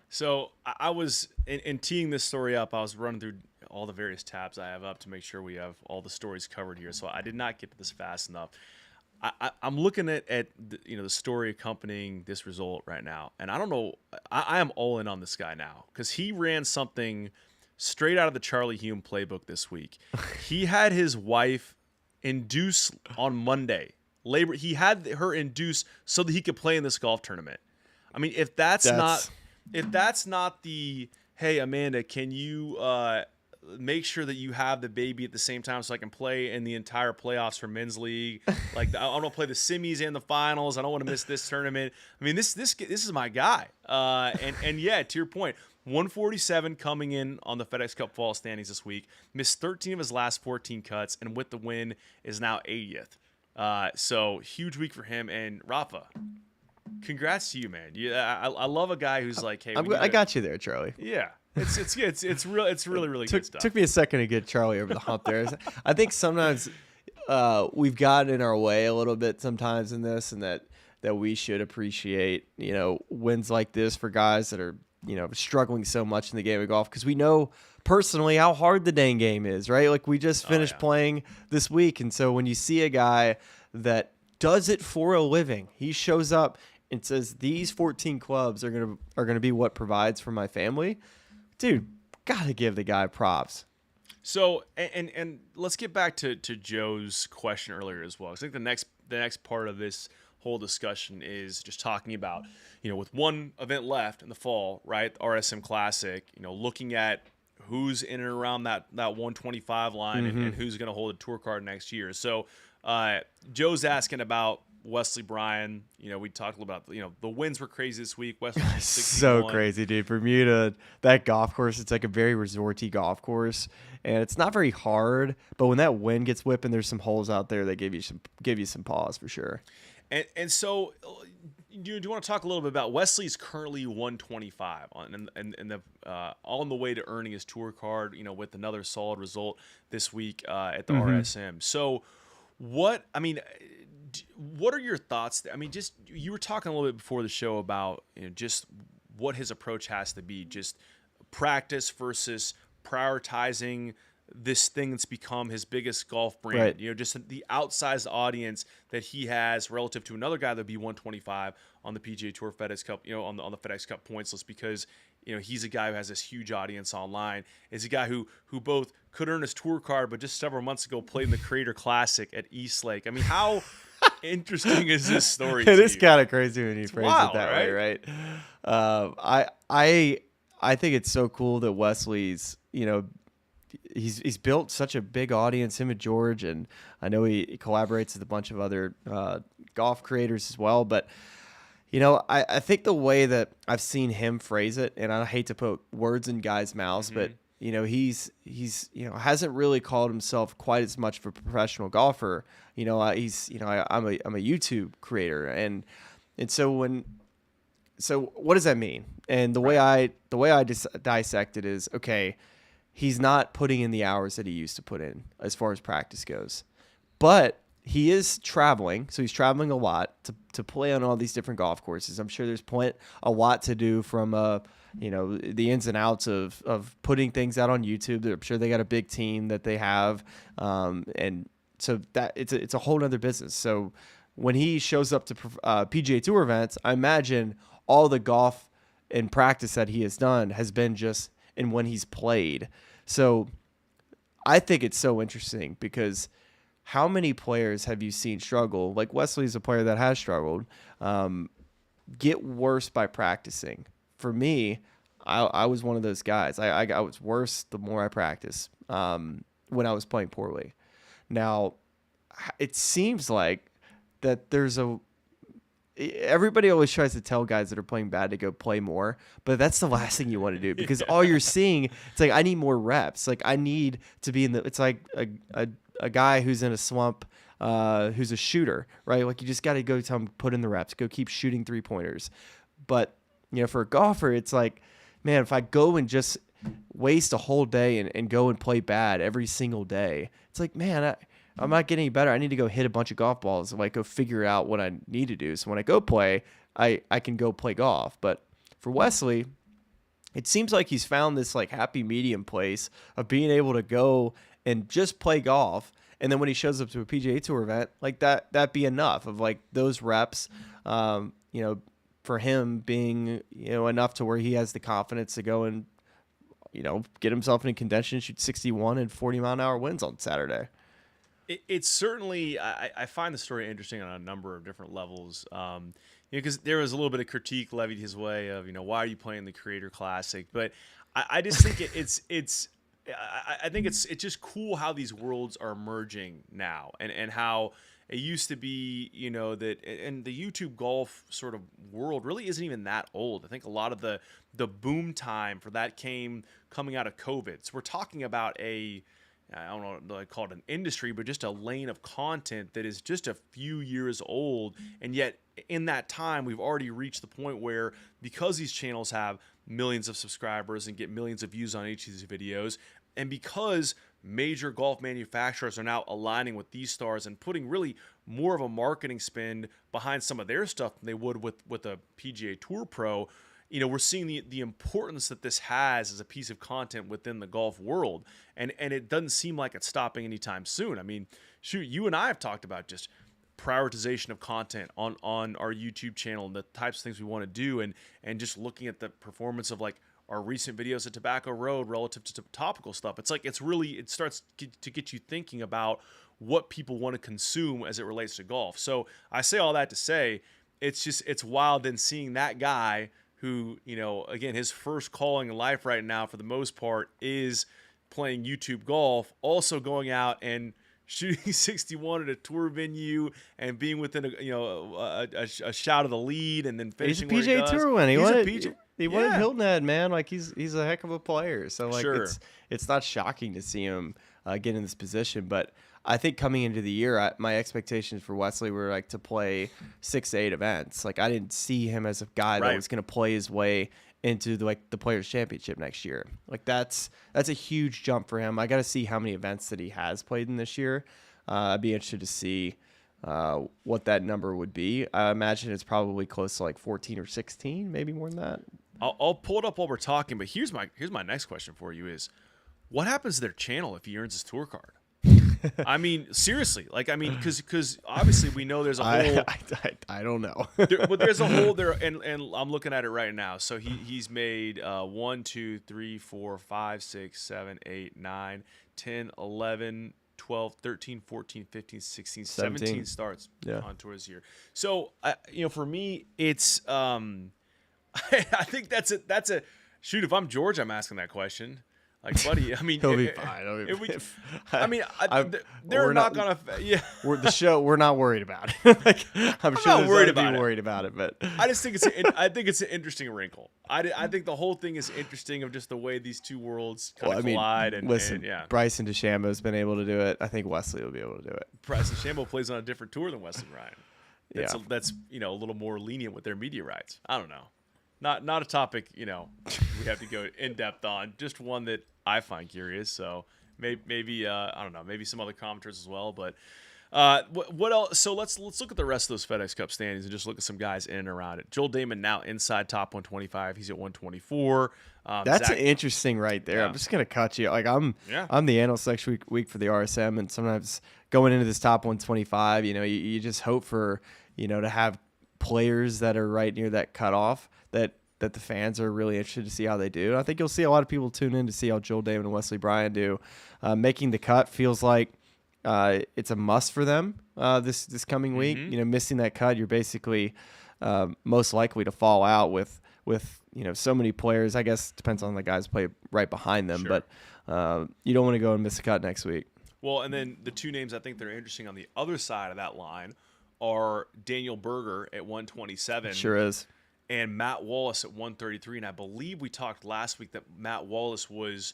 So I was in teeing this story up. I was running through all the various tabs I have up to make sure we have all the stories covered here. So I did not get to this fast enough. I'm looking at the story accompanying this result right now, and I don't know. I am all in on this guy now because he ran something straight out of the Charlie Hulme playbook this week. He had his wife induce on Monday. He had her induce so that he could play in this golf tournament. I mean, if that's not the, hey, Amanda, can you make sure that you have the baby at the same time so I can play in the entire playoffs for men's league? Like, I want to play the semis and the finals. I don't want to miss this tournament. I mean, this is my guy. And yeah, to your point, 147 coming in on the FedEx Cup fall standings this week. Missed 13 of his last 14 cuts, and with the win is now 80th. So huge week for him. And Rafa, congrats to you, man. I love a guy who's like, hey, I got you there, Charlie. Yeah. It's really good stuff. Took me a second to get Charlie over the hump there. I think sometimes we've gotten in our way a little bit sometimes in this, and that we should appreciate, you know, wins like this for guys that are, you know, struggling so much in the game of golf, because we know personally how hard the dang game is, right? Like, we just finished playing this week, and so when you see a guy that does it for a living, he shows up and says, these 14 clubs are gonna be what provides for my family. Dude, gotta give the guy props. So, and let's get back to Joe's question earlier as well. I think the next part of this whole discussion is just talking about, you know, with one event left in the fall, right, the RSM Classic, you know, looking at who's in and around that 125 line and who's going to hold a tour card next year. So, Joe's asking about Wesley Bryan. You know, we talked a little about, you know, the wins were crazy this week. Wesley was 61. So crazy, dude. Bermuda, that golf course, it's like a very resorty golf course, and it's not very hard. But when that wind gets whipping, there's some holes out there that give you some pause for sure. And so, do you want to talk a little bit about Wesley's currently 125 on the way to earning his tour card? You know, with another solid result this week at the RSM. So, what are your thoughts? I mean, just, you were talking a little bit before the show about, you know, just what his approach has to be, just practice versus prioritizing this thing that's become his biggest golf brand. Right. You know, just the outsized audience that he has relative to another guy that'd be 125 on the PGA Tour FedEx Cup, you know, on the FedEx Cup points list, because, you know, he's a guy who has this huge audience online. Is a guy who both could earn his tour card, but just several months ago played in the Creator Classic at Eastlake. I mean, how interesting is this story? It is kind of crazy when you phrase wild, it that way, right? I think it's so cool that Wesley's, you know, he's built such a big audience, him and George, and I know he collaborates with a bunch of other golf creators as well. But, you know, I think the way that I've seen him phrase it, and I hate to put words in guys' mouths, but, you know, he's you know, hasn't really called himself quite as much of a professional golfer. You know, I'm a YouTube creator, and so what does that mean? And the way I dissect it is, okay, he's not putting in the hours that he used to put in as far as practice goes. But he is traveling, so he's traveling a lot to play on all these different golf courses. I'm sure there's a lot to do from the ins and outs of putting things out on YouTube. I'm sure they got a big team that they have, and so that it's a whole nother business. So when he shows up to PGA Tour events, I imagine all the golf and practice that he has done has been just in when he's played. So I think it's so interesting because how many players have you seen struggle? Like Wesley's a player that has struggled, get worse by practicing. For me, I was one of those guys. I was worse the more I practiced when I was playing poorly. Now, it seems like that everybody always tries to tell guys that are playing bad to go play more, but that's the last thing you want to do because all you're seeing, it's like, I need more reps. Like I need to be it's like a guy who's in a slump, who's a shooter, right? Like you just got to go tell him, put in the reps, go keep shooting 3-pointers. But, for a golfer, it's like, man, if I go and just waste a whole day and go and play bad every single day, it's like, man, I'm not getting any better. I need to go hit a bunch of golf balls and like go figure out what I need to do. So when I go play, I can go play golf. But for Wesley, it seems like he's found this like happy medium place of being able to go and just play golf. And then when he shows up to a PGA Tour event, like that be enough of like those reps, for him being, enough to where he has the confidence to go and, get himself in contention, shoot 61 and 40-mile-an-hour winds on Saturday. It's certainly, I find the story interesting on a number of different levels. Because there was a little bit of critique levied his way of, why are you playing the Creator Classic? But I just think I think it's just cool how these worlds are merging now, and how it used to be, that, and the YouTube golf sort of world really isn't even that old. I think a lot of the boom time for that came coming out of COVID. So we're talking about I don't know, I call it an industry, but just a lane of content that is just a few years old. And yet in that time, we've already reached the point where, because these channels have millions of subscribers and get millions of views on each of these videos, and because major golf manufacturers are now aligning with these stars and putting really more of a marketing spend behind some of their stuff than they would with a PGA Tour pro, we're seeing the importance that this has as a piece of content within the golf world. And it doesn't seem like it's stopping anytime soon. I mean, shoot, you and I have talked about just prioritization of content on our YouTube channel and the types of things we want to do, and just looking at the performance of like our recent videos at Tobacco Road relative to topical stuff. It's like, it starts to get you thinking about what people want to consume as it relates to golf. So I say all that to say, it's wild then seeing that guy who, again, his first calling in life right now, for the most part, is playing YouTube golf, also going out and shooting 61 at a tour venue and being within a shot of the lead, and then finishing. He's a PGA Tour win. He won at Hilton Head, man. Like he's a heck of a player. So like it's not shocking to see him get in this position. But I think coming into the year, my expectations for Wesley were like to play 6 to 8 events. Like I didn't see him as a guy that was going to play his way into the Players Championship next year. Like that's a huge jump for him. I got to see how many events that he has played in this year. I'd be interested to see what that number would be. I imagine it's probably close to like 14 or 16, maybe more than that. I'll pull it up while we're talking. But here's my next question for you: is what happens to their channel if he earns his tour card? I mean, seriously, because obviously we know there's a whole. I don't know. But there's a whole there, and I'm looking at it right now. So he's made 1, 2, 3, 4, 5, 6, 7, 8, 9, 10, 11, 12, 13, 14, 15, 16, 17 starts on tour this year. So for me, it's I think that's a shoot. If I'm George, I'm asking that question. Like, buddy, I mean, he'll be fine. They're not gonna. Yeah, we're not worried about it. Like, I'm sure not worried about it, but I just think it's an interesting wrinkle. I think the whole thing is interesting of just the way these two worlds kind of collide. And listen, and, Bryson DeChambeau's been able to do it. I think Wesley will be able to do it. Bryson DeChambeau plays on a different tour than Wesley Bryan. That's a little more lenient with their media rights. I don't know. not a topic we have to go in depth on. Just one that I find curious. So maybe I don't know, maybe some other commenters as well. But what else? So let's look at the rest of those FedEx Cup standings and just look at some guys in and around it. Joel Damon now inside top 125. He's at 124. That's interesting right there. Yeah. I'm just gonna cut you. Like I'm the analyst section week for the RSM, and sometimes going into this top 125, you just hope for to have players that are right near that cutoff that the fans are really interested to see how they do. And I think you'll see a lot of people tune in to see how Joel Damon and Wesley Bryan do. Making the cut feels like it's a must for them this coming week. Missing that cut, you're basically most likely to fall out with so many players. I guess it depends on the guys play right behind them, Sure. but you don't want to go and miss a cut next week. Well, and then the two names I think that are interesting on the other side of that line are Daniel Berger at 127. Sure is. And Matt Wallace at 133. And I believe we talked last week that Matt Wallace was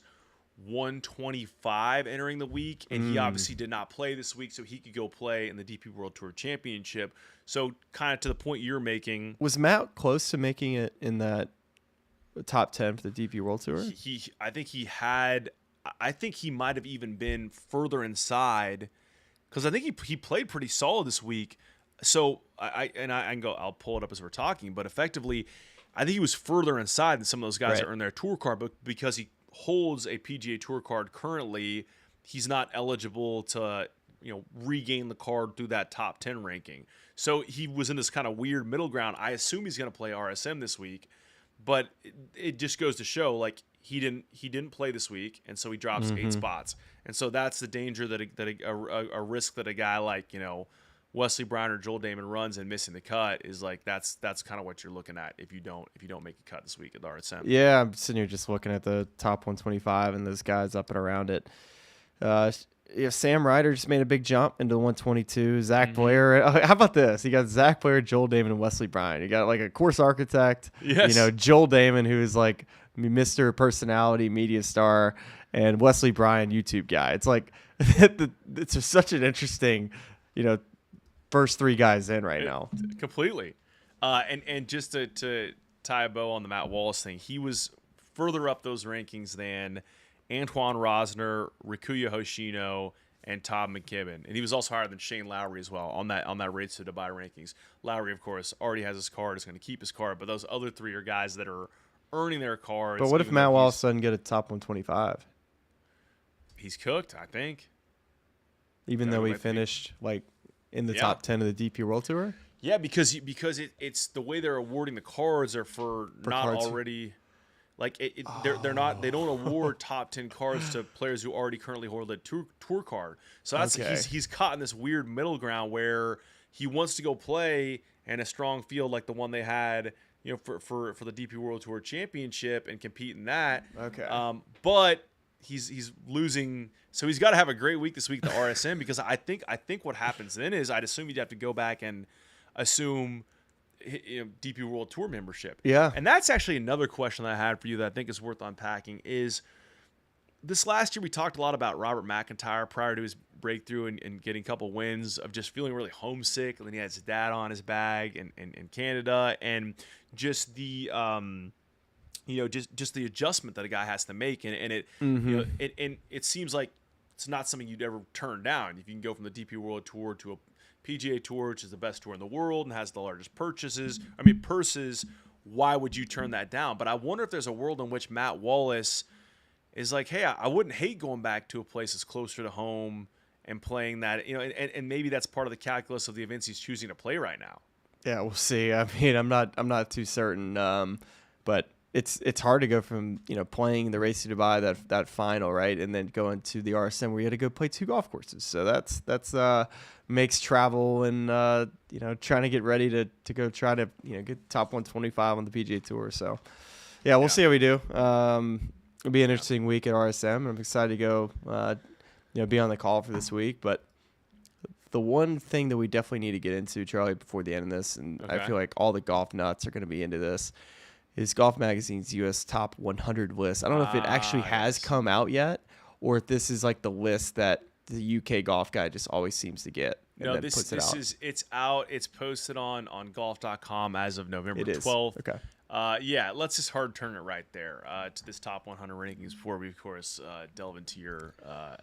125 entering the week, and he obviously did not play this week, so he could go play in the DP World Tour Championship. So kind of to the point you're making. Was Matt close to making it in that top 10 for the DP World Tour? I think he might have even been further inside, because I think he played pretty solid this week. So I can go. I'll pull it up as we're talking, but effectively, I think he was further inside than some of those guys that earned their tour card, but because he holds a PGA Tour card currently, he's not eligible to regain the card through that top 10 ranking. So he was in this kind of weird middle ground. I assume he's going to play RSM this week, but it just goes to show like he didn't play this week, and so he drops 8 spots. And so that's the danger that a risk that a guy like Wesley Bryan or Joel Damon runs, and missing the cut is like that's kind of what you're looking at if you don't make a cut this week at the RSM. Yeah, I'm sitting here just looking at the top 125 and those guys up and around it. Sam Ryder just made a big jump into 122. Zach Blair. How about this? You got Zach Blair, Joel Damon, and Wesley Bryan. You got like a course architect. Yes. Joel Damon, who is like Mr. Personality, media star, and Wesley Bryan, YouTube guy. It's like it's such an interesting, first 3 guys in right now. Completely. And just to tie a bow on the Matt Wallace thing, he was further up those rankings than Antoine Rosner, Rikuya Hoshino, and Todd McKibben. And he was also higher than Shane Lowry as well on that Race to Dubai rankings. Lowry, of course, already has his card, is going to keep his card, but those other 3 are guys that are earning their cards. But what if Matt Wallace doesn't get a top 125? He's cooked, I think. Even though he finished like in the top 10 of the DP World Tour? Yeah, because it's the way they're awarding the cards are for not cards. already like they're not, they don't award top 10 cards to players who already currently hold a tour card. So that's he's caught in this weird middle ground where he wants to go play in a strong field like the one they had for the DP World Tour Championship and compete in that. Okay. But he's losing, so he's got to have a great week this week at the RSM, because I think what happens then is I'd assume you'd have to go back and assume DP World Tour membership. Yeah. And that's actually another question that I had for you that I think is worth unpacking. Is this last year we talked a lot about Robert McIntyre prior to his breakthrough and getting a couple wins, of just feeling really homesick, and then he had his dad on his bag in Canada, and just the just the adjustment that a guy has to make, and it and it seems like it's not something you'd ever turn down. If you can go from the DP World Tour to a PGA Tour, which is the best tour in the world and has the largest purses, why would you turn that down? But I wonder if there's a world in which Matt Wallace is like, hey, I wouldn't hate going back to a place that's closer to home and playing that, and maybe that's part of the calculus of the events he's choosing to play right now. Yeah, we'll see. I mean, I'm not too certain, but it's hard to go from playing the Race to Dubai, that final, right, and then going to the RSM where you had to go play 2 golf courses. So that's makes travel and trying to get ready to go try to get top 125 on the PGA Tour. So yeah, we'll see how we do. It'll be an interesting week at RSM. I'm excited to go be on the call for this week. But the one thing that we definitely need to get into, Charlie, before the end of this, and I feel like all the golf nuts are going to be into this, is Golf Magazine's U.S. Top 100 list. I don't know if it actually has come out yet, or if this is like the list that the UK golf guy just always seems to get. No, it's out. It's posted on golf.com as of November 12th. Okay. Yeah, let's just hard turn it right there to this top 100 rankings before we, of course, delve into your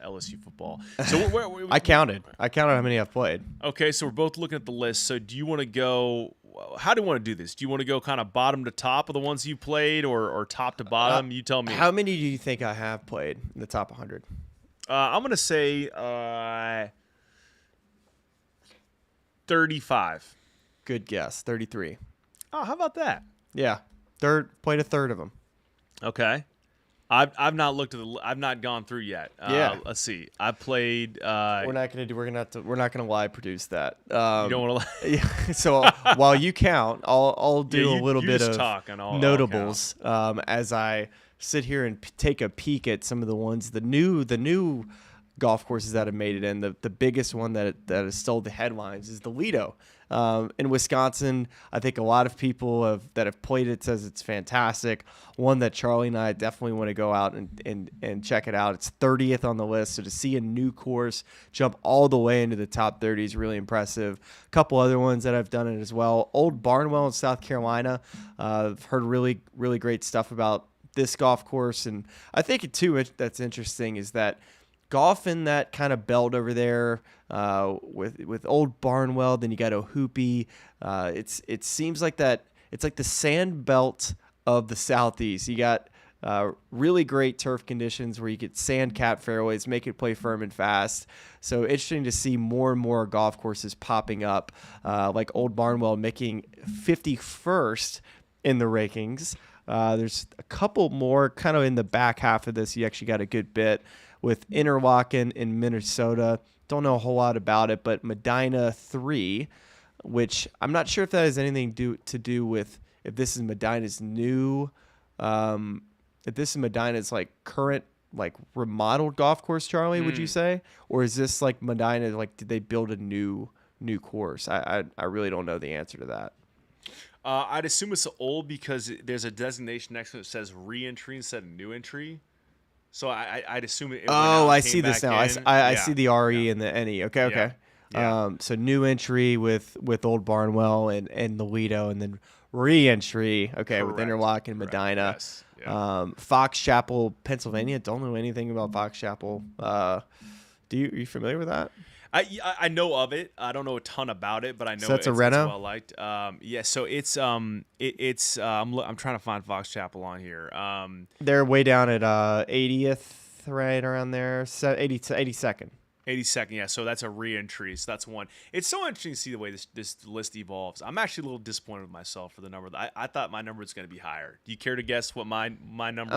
LSU football. So I counted how many I've played. Okay, so we're both looking at the list. So do you want to go? How do you want to do this? Do you want to go kind of bottom to top of the ones you played, or top to bottom? You tell me. How many do you think I have played in the top 100? I'm gonna say 35. Good guess, 33. Oh, how about that? Yeah, played a third of them. Okay. I've not looked at I've not gone through yet. Yeah. Let's see. I played. We're not gonna live produce that. You don't want to. Yeah, so while you count, I'll do a little bit of talk and I'll notables as I sit here and take a peek at some of the ones, the new golf courses that have made it in. The biggest one that has stole the headlines is the Lido. In Wisconsin, I think a lot of people that have played it says it's fantastic. One that Charlie and I definitely want to go out and check it out. It's 30th on the list, so to see a new course jump all the way into the top 30 is really impressive. A couple other ones that I've done it as well. Old Barnwell in South Carolina. I've heard really, really great stuff about this golf course, and I think too that's interesting is that golf in that kind of belt over there with Old Barnwell, then you got Ohoopee. It seems like that it's like the sand belt of the Southeast. You got really great turf conditions where you get sand cap fairways, make it play firm and fast. So interesting to see more and more golf courses popping up, like Old Barnwell making 51st in the rankings. There's a couple more kind of in the back half of this. You actually got a good bit with Interlachen in Minnesota. Don't know a whole lot about it, but Medina 3, which I'm not sure if that has anything to do with if this is Medina's new, if this is Medina's like current like remodeled golf course, Charlie, would you say? Or is this like Medina, like did they build a new course? I really don't know the answer to that. I'd assume it's old because there's a designation next to it that says re-entry instead of new entry. So I'd assume it. I see this now. I see the RE yeah. and the NE. Okay. Yeah. So new entry with Old Barnwell and the Lido, and then re-entry. Okay, with Interlochen and Medina. Yes. Yeah. Fox Chapel, Pennsylvania. Don't know anything about Fox Chapel. Are you familiar with that? I know of it. I don't know a ton about it, but I know so it's it's Reno? well liked. Yeah. So it's I'm trying to find Fox Chapel on here. They're way down at 80th, right around there. 82nd. 82nd. Yeah. So that's a re-entry. So that's one. It's so interesting to see the way this list evolves. I'm actually a little disappointed with myself for the number. I thought my number was going to be higher. Do you care to guess what my number is?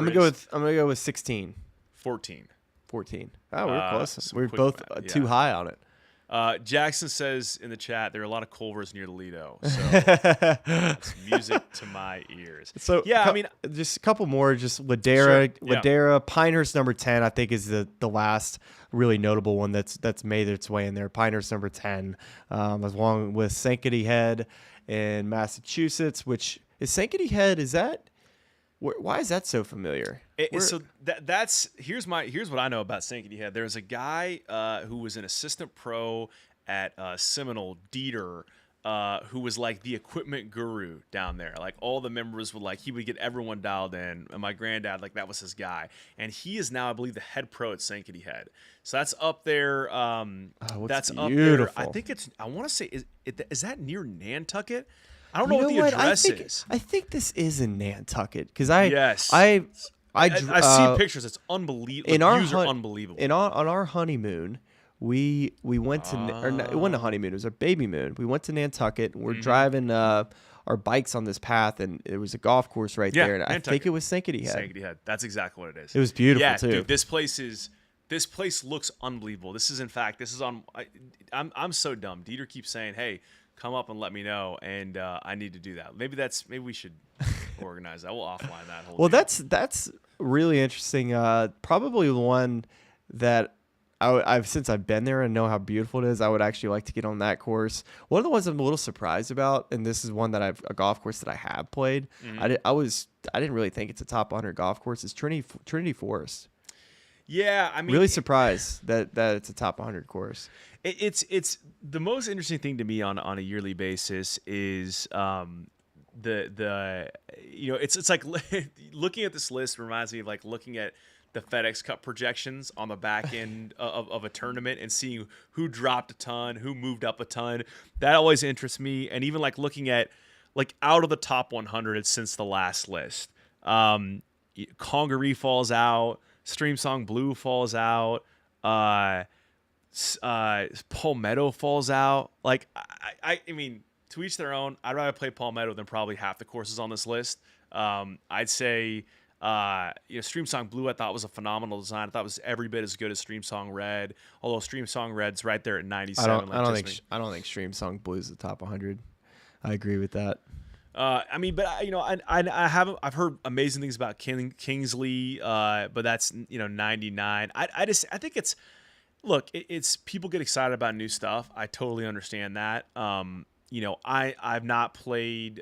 I'm gonna go with 16. 14. 14. Oh, we're close. We're quick both math, too high on it. Jackson says in the chat there are a lot of Culvers near the Lido, so it's music to my ears. So yeah, I mean, just a couple more. Just Ladera, Sure, yeah. Ladera, Pinehurst number 10. I think is the last really notable one that's made its way in there. Pinehurst number 10, along with Sankaty Head in Massachusetts. Which is Sankaty Head? Is that? Why is that so familiar? So that's here's what I know about Sankaty Head. There's a guy who was an assistant pro at Seminole, Dieter, who was like the equipment guru down there. Like all the members would he would get everyone dialed in. And my granddad, like that was his guy. And he is now, I believe, the head pro at Sankaty Head. So that's up there. That's beautiful. up there. I think I want to say, is that near Nantucket? I don't know what the address is. I think this is in Nantucket because Yes. I see pictures. It's unbelievable. Unbelievable. On our honeymoon, we went to it wasn't a honeymoon. It was a baby moon. We went to Nantucket. And we're driving our bikes on this path, and it was a golf course right there. And Nantucket. I think it was Sankaty Head. Sankaty Head. That's exactly what it is. It was beautiful too. Dude, this place looks unbelievable. This is on. I'm so dumb. Dieter keeps saying, "Hey, come up and let me know," and I need to do that. Maybe we should organize that. We'll offline that whole. Well, deal. that's really interesting. Probably one that I've since I've been there and know how beautiful it is. I would actually like to get on that course. One of the ones I'm a little surprised about, and this is one that a golf course that I have played. I didn't really think it's a top 100 golf course. Is Trinity Forest. Yeah, I mean, really surprised that it's a top 100 course. It's the most interesting thing to me on a yearly basis is the it's like looking at this list reminds me of like looking at the FedEx Cup projections on the back end of a tournament and seeing who dropped a ton, who moved up a ton. That always interests me. And even like looking at like out of the top 100 since the last list, Congaree falls out, Stream Song Blue falls out, Palmetto falls out. Like I mean, to each their own. I'd rather play Palmetto than probably half the courses on this list. I'd say Stream Song Blue I thought was a phenomenal design. I thought it was every bit as good as Stream Song Red. Although Stream Song Red's right there at 97. I don't think Stream Song Blue is the top 100. I agree with that. I mean, but I've heard amazing things about Kingsley, but that's 99. I think it's it's people get excited about new stuff. I totally understand that. I've not played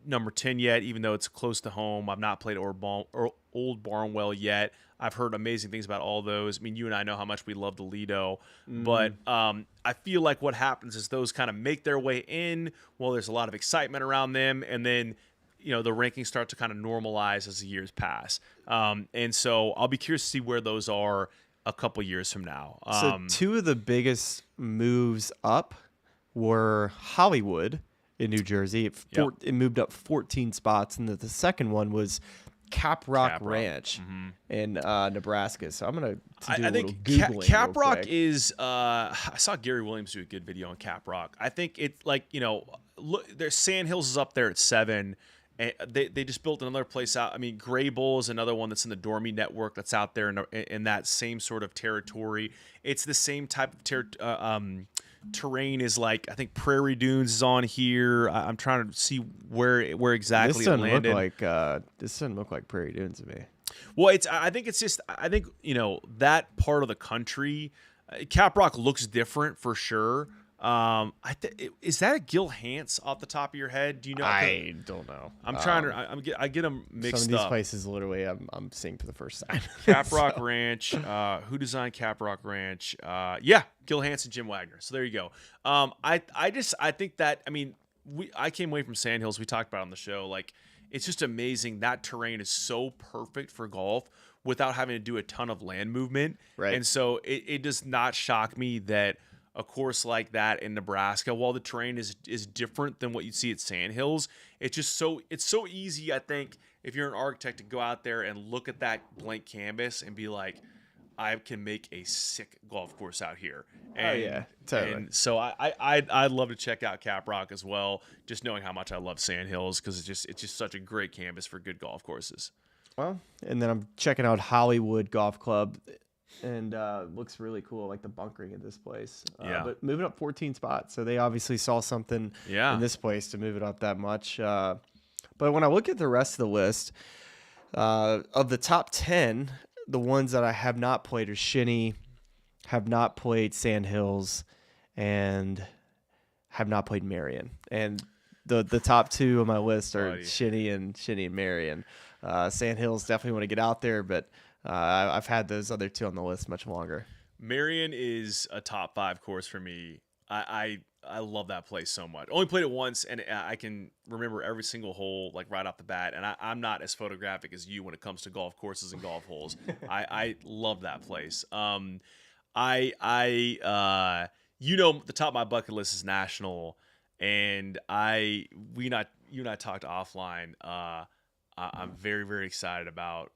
number 10 yet, even though it's close to home. I've not played Old Barnwell yet. I've heard amazing things about all those. I mean, you and I know how much we love the Lido, but I feel like what happens is those kind of make their way in. Well, there's a lot of excitement around them, and then the rankings start to kind of normalize as the years pass. And so I'll be curious to see where those are a couple years from now. So two of the biggest moves up were Hollywood in New Jersey. It moved up 14 spots, and the second one was Caprock Ranch in Nebraska. So I'm gonna do a little Googling. Caprock is. I saw Gary Williams do a good video on Caprock. I think it's look, there's Sandhills is up there at 7. And they just built another place out. I mean, Gray Bull is another one that's in the Dormy network that's out there in that same sort of territory. It's the same type of terrain as like I think Prairie Dunes is on here. I'm trying to see where exactly it landed. This doesn't look like Prairie Dunes to me. Well, I think that part of the country, Caprock looks different for sure. Is that a Gil Hance off the top of your head? Do you know? I don't know. I'm trying to. I get them mixed up. Some of these places, literally, I'm seeing for the first time. Caprock Ranch. Who designed Caprock Ranch? Gil Hance and Jim Wagner. So there you go. I think that. I mean, I came away from Sandhills. We talked about it on the show. Like, it's just amazing. That terrain is so perfect for golf without having to do a ton of land movement. Right. And so it does not shock me that a course like that in Nebraska, while the terrain is different than what you see at Sandhills, it's so easy, I think, if you're an architect to go out there and look at that blank canvas and be like, I can make a sick golf course out here. And, totally. And so I'd love to check out Caprock as well, just knowing how much I love Sandhills because it's just such a great canvas for good golf courses. Well, and then I'm checking out Hollywood Golf Club. And looks really cool. I like the bunkering in this place. But moving up 14 spots. So they obviously saw something in this place to move it up that much. But when I look at the rest of the list, of the top 10, the ones that I have not played are Shinny, have not played Sandhills, and have not played Marion. And the top 2 on my list are Shinny and Marion. Sandhills definitely want to get out there, but I've had those other 2 on the list much longer. Marion is a top 5 course for me. I love that place so much. Only played it once, and I can remember every single hole like right off the bat. And I'm not as photographic as you when it comes to golf courses and golf holes. I love that place. The top of my bucket list is National, and you and I talked offline. I'm very, very excited about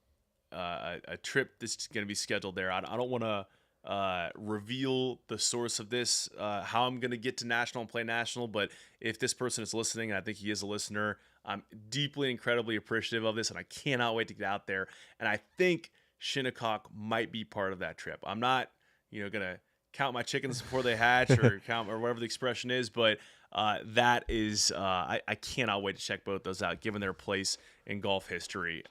a trip that's going to be scheduled there. I don't want to reveal the source of this, how I'm going to get to National and play National, but if this person is listening, and I think he is a listener, I'm deeply, incredibly appreciative of this, and I cannot wait to get out there. And I think Shinnecock might be part of that trip. I'm not, going to count my chickens before they hatch or whatever the expression is, but that is, I cannot wait to check both those out, given their place in golf history.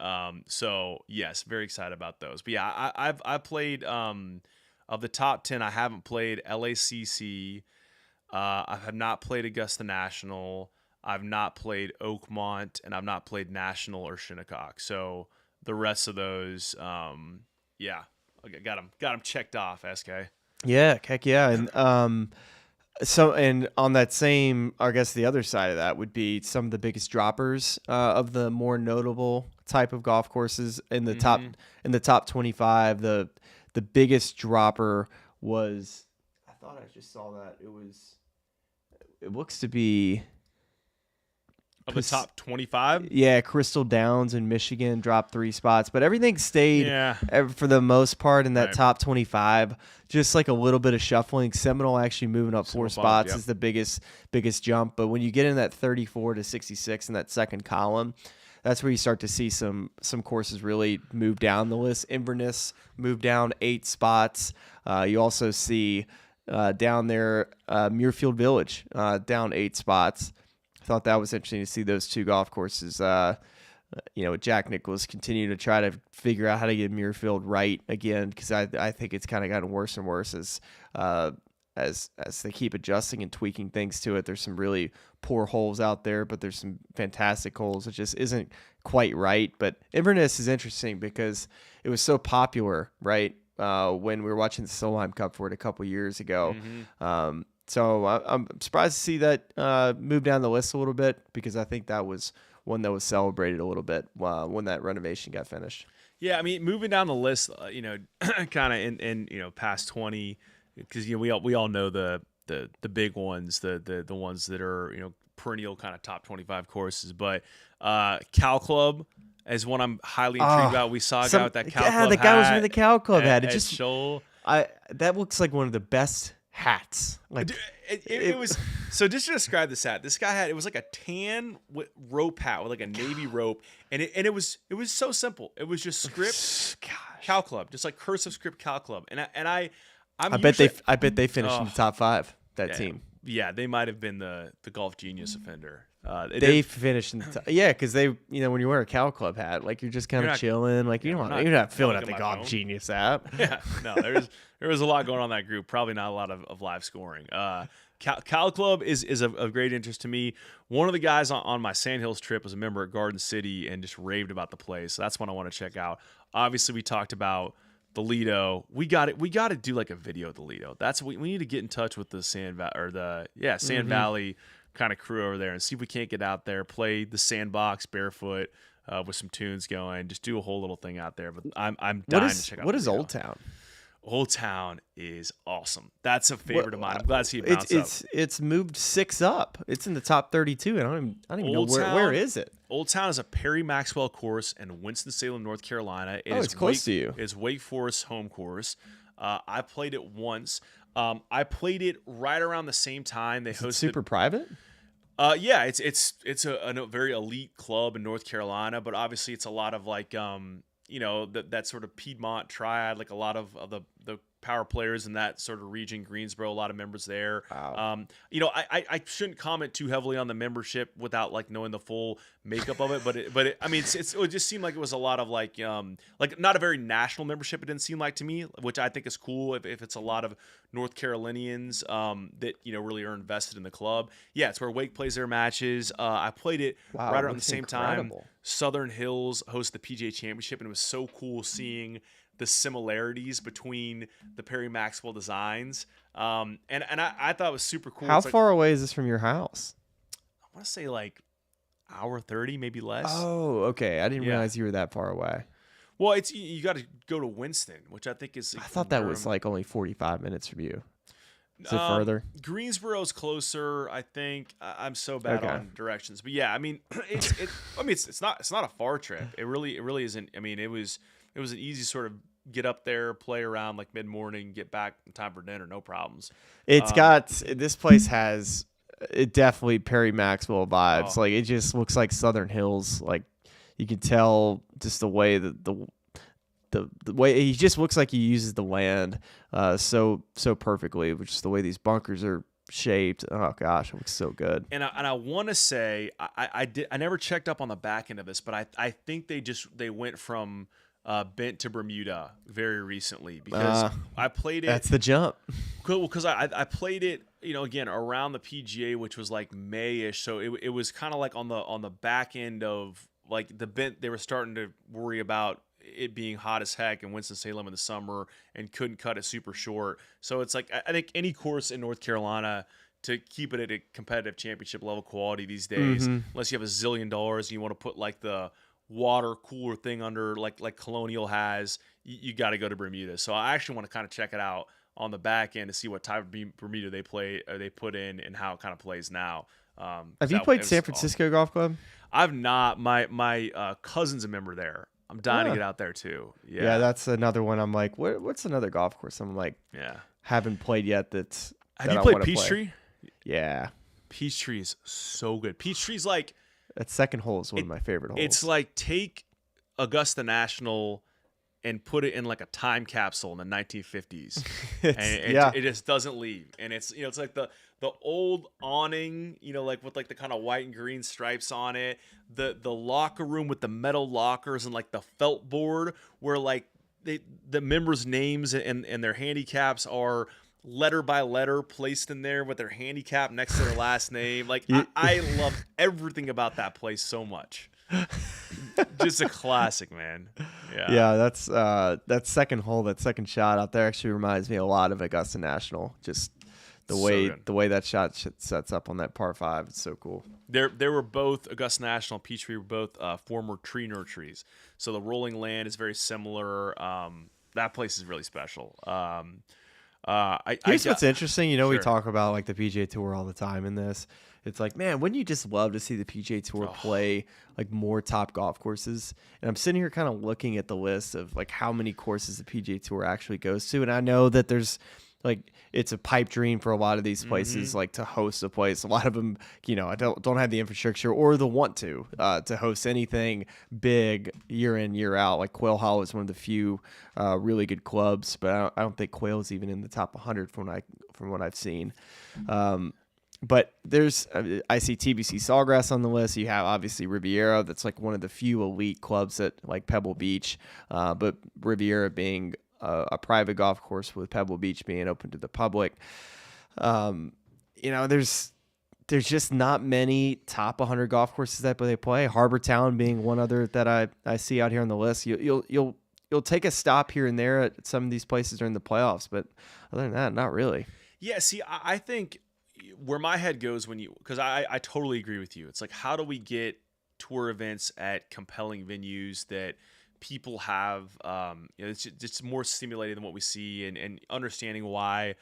So yes, very excited about those. But yeah, I've played, of the top 10, I haven't played LACC. I have not played Augusta National. I've not played Oakmont, and I've not played National or Shinnecock. So the rest of those, okay, got them checked off, SK. Yeah, heck yeah. And So, and on that same, I guess the other side of that would be some of the biggest droppers of the more notable type of golf courses in the top 25. The biggest dropper was, I thought I just saw that it looks to be Of the top 25? Yeah, Crystal Downs in Michigan dropped 3 spots, but everything stayed for the most part in that top 25. Just like a little bit of shuffling. Seminole actually moving up 4 spots is the biggest jump. But when you get in that 34 to 66 in that second column, that's where you start to see some courses really move down the list. Inverness moved down 8 spots. You also see down there Muirfield Village down 8 spots. I thought that was interesting to see those 2 golf courses. Jack Nicklaus continue to try to figure out how to get Muirfield right again, because I think it's kind of gotten worse and worse as they keep adjusting and tweaking things to it. There's some really poor holes out there, but there's some fantastic holes. It just isn't quite right. But Inverness is interesting because it was so popular, right? When we were watching the Solheim Cup for it a couple years ago. Mm-hmm. So I'm surprised to see that move down the list a little bit, because I think that was one that was celebrated a little bit when that renovation got finished. Yeah, I mean, moving down the list, kind of in past 20, because we all know the big ones, the ones that are perennial kind of top 25 courses, but Cal Club is one I'm highly intrigued about. We saw a guy with that Cal Club hat. The guy was wearing the Cal Club hat. It just Shoal. That looks like one of the best hats. Like it was. So just to describe this hat, this guy it was like a tan rope hat with like a navy rope, and it was so simple. It was just script Cal Club, just like cursive script Cal Club, I bet they finished in the top 5. That team. Yeah, they might have been the Golf Genius offender. They finished in the top. Yeah, because they, when you wear a Cal Club hat, like you're just kind of chilling, like you're not filling out the Golf Genius app. Yeah, no, there was a lot going on in that group. Probably not a lot of live scoring. Cal Club is of great interest to me. One of the guys on my Sandhills trip was a member at Garden City and just raved about the place. So that's one I want to check out. Obviously, we talked about the Lido. We got to do like a video of the Lido. We need to get in touch with the Sand Valley kind of crew over there and see if we can't get out there, play the sandbox barefoot with some tunes going, just do a whole little thing out there. But I'm dying to check out. What is Old Town? Old Town is awesome. That's a favorite of mine. I'm glad to see it bounce up. It's moved 6 up. It's in the top 32. I don't even know where is it. Old Town is a Perry Maxwell course in Winston-Salem, North Carolina. It's close to you. It's Wake Forest home course. I played it once. I played it right around the same time they hosted. It super private? Yeah, it's a very elite club in North Carolina, but obviously it's a lot of like that sort of Piedmont triad, like a lot of the power players in that sort of region. Greensboro, a lot of members there. Wow. I shouldn't comment too heavily on the membership without like knowing the full makeup of it, but it just seemed like it was a lot of like not a very national membership. It didn't seem like to me, which I think is cool if it's a lot of North Carolinians that really are invested in the club. Yeah, it's where Wake plays their matches. I played it right around the same time. Southern Hills hosts the PGA Championship, and it was so cool seeing the similarities between the Perry Maxwell designs. And I thought it was super cool. How far away is this from your house? I want to say like hour 30, maybe less. Oh, okay. I didn't realize you were that far away. Well, you got to go to Winston, which I think is. I thought that was like only 45 minutes from you. Is it further? Greensboro's closer, I think. I'm so bad on directions, but yeah, I mean, it's not a far trip. It really isn't. I mean, it was an easy sort of get up there, play around like mid-morning, get back in time for dinner, no problems. This place has definitely Perry Maxwell vibes. Like it just looks like Southern Hills. Like you can tell just the way that the way he just looks like he uses the land so perfectly, which is the way these bunkers are shaped. Oh gosh, it looks so good. And I want to say I never checked up on the back end of this, but I think they went from Bent to Bermuda very recently, because I played it. That's the jump. Cool, because I played it, again around the PGA, which was like May-ish, so it was kind of like on the back end of like the Bent. They were starting to worry about it being hot as heck in Winston-Salem in the summer and couldn't cut it super short. So it's like I think any course in North Carolina to keep it at a competitive championship level quality these days, Mm-hmm. unless you have $1 zillion and you want to put like the water cooler thing under like Colonial has, you got to go to Bermuda. So I actually want to kind of check it out on the back end to see what type of Bermuda they put in and how it kind of plays now. Have you played San Francisco Golf Club? I've not. My cousin's a member there. I'm dying to get out there too. Yeah, that's another one. I'm like, what's another golf course? I'm like, haven't played yet. Have you played Peachtree? Yeah, Peachtree is so good. Peachtree's like that second hole is one of my favorite holes. It's like take Augusta National and put it in like a time capsule in the 1950s, and it just doesn't leave. And it's it's like the old awning, like with like the kind of white and green stripes on it. The locker room with the metal lockers and like the felt board where like the members' names and their handicaps are letter by letter placed in there with their handicap next to their last name. Like I love everything about that place so much. Just a classic, man. Yeah, that's that second hole, that second shot out there actually reminds me a lot of Augusta National. Just the way that shot sets up on that par 5, it's so cool. They were both Augusta National and Peachtree were both former tree nurseries, so the rolling land is very similar. That place is really special. Here's what's interesting. Sure. We talk about like the PGA Tour all the time in this. It's like, man, wouldn't you just love to see the PGA Tour play like more top golf courses? And I'm sitting here kind of looking at the list of like how many courses the PGA Tour actually goes to. And I know that there's like, it's a pipe dream for a lot of these places, like to host a place. A lot of them, I don't have the infrastructure or the want to host anything big year in, year out. Like Quail Hollow is one of the few really good clubs, but I don't think Quail is even in the top 100 from what I've seen. But I see TBC Sawgrass on the list. You have obviously Riviera. That's like one of the few elite clubs at like Pebble Beach. But Riviera being a private golf course with Pebble Beach being open to the public. There's just not many top 100 golf courses that they play. Harbor Town being one other that I see out here on the list. You'll take a stop here and there at some of these places during the playoffs, but other than that, not really. Yeah, see, I think where my head goes because I totally agree with you. It's like, how do we get tour events at compelling venues that people have, it's more stimulating than what we see, and understanding why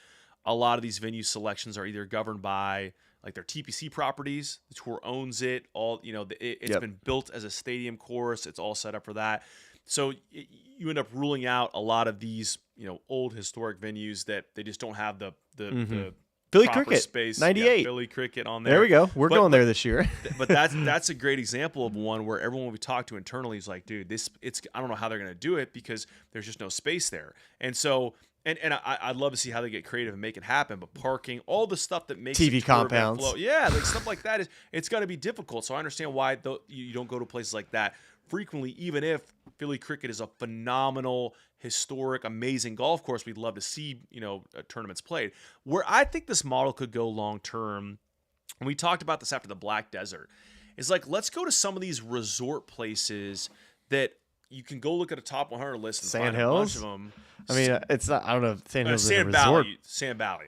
a lot of these venue selections are either governed by like their TPC properties, the tour owns it, it's been built as a stadium course, it's all set up for that. So you end up ruling out a lot of these, old historic venues that they just don't have the Philly proper Cricket, space. 98. Philly Cricket on there. There we go. We're going there this year. But that's a great example of one where everyone we talk to internally is like, dude, I don't know how they're going to do it because there's just no space there. And so, and I'd love to see how they get creative and make it happen. But parking, all the stuff that makes TV compounds, like stuff like that it's going to be difficult. So I understand why you don't go to places like that frequently, even if Philly Cricket is a phenomenal, historic, amazing golf course. We'd love to see, tournaments played. Where I think this model could go long term, and we talked about this after the Black Desert, is like, let's go to some of these resort places that you can go look at a top 100 list and find a bunch of them. I mean, it's not. I don't know if Sand Hills is a resort. Sand Valley.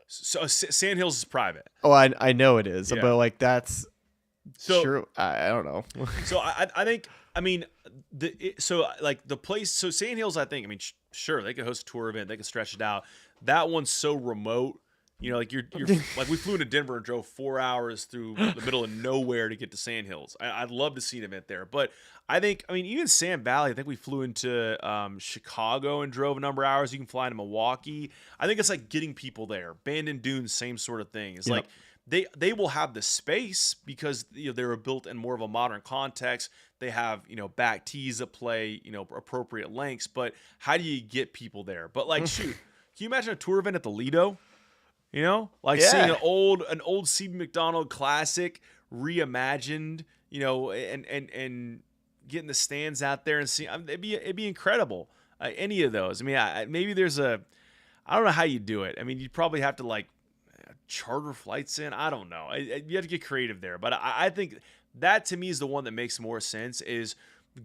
So Sand Hills is private. Oh, I know it is, Yeah. but like that's So I don't know. So I think, I mean, the place, so Sand Hills, I think, sure, they could host a tour event, they could stretch it out. That one's so remote, like you're like, we flew into Denver and drove 4 hours through the middle of nowhere to get to Sand Hills. I'd love to see an event there, but I think, even Sand Valley, I think we flew into Chicago and drove a number of hours. You can fly into Milwaukee. I think it's like getting people there. Bandon Dunes, same sort of thing. It's like, They will have the space because they were built in more of a modern context. They have back tees that play appropriate lengths. But how do you get people there? But like, shoot, can you imagine a tour event at the Lido? Seeing an old C.B. McDonald classic reimagined. And getting the stands out there and seeing, it'd be incredible. Any of those. Maybe there's I don't know how you do it. You'd probably have to charter flights in. I don't know. You have to get creative there. But I think that to me is the one that makes more sense, is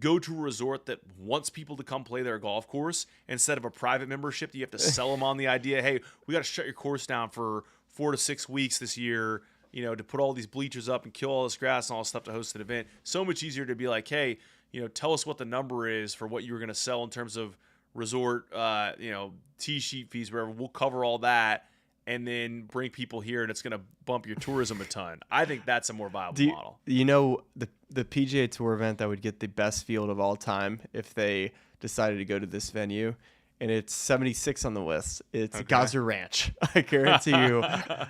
go to a resort that wants people to come play their golf course instead of a private membership that you have to sell them on the idea, hey, we got to shut your course down for 4 to 6 weeks this year, to put all these bleachers up and kill all this grass and all this stuff to host an event. So much easier to be like, hey, tell us what the number is for what you were going to sell in terms of resort, tee sheet fees, wherever. We'll cover all that and then bring people here, and it's going to bump your tourism a ton. I think that's a more viable model. The PGA Tour event that would get the best field of all time if they decided to go to this venue, and it's 76 on the list. It's Geyser Ranch. I guarantee you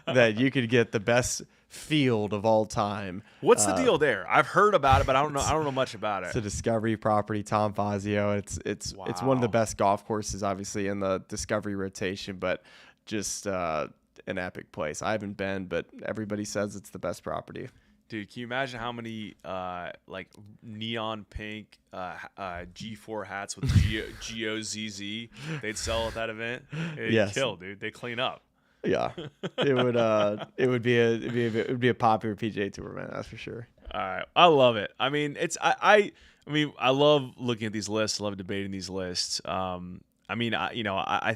that you could get the best field of all time. What's the deal there? I've heard about it, but I don't know much about it. It's a Discovery property, Tom Fazio. It's one of the best golf courses, obviously, in the Discovery rotation, but just an epic place. I haven't been, but everybody says it's the best property. Dude, can you imagine how many neon pink G4 hats with GOZZ they'd sell at that event? It'd kill, dude. They clean up. Yeah, it would be a popular PGA Tour event, that's for sure. All right, I love it. I mean, I love looking at these lists. I love debating these lists. I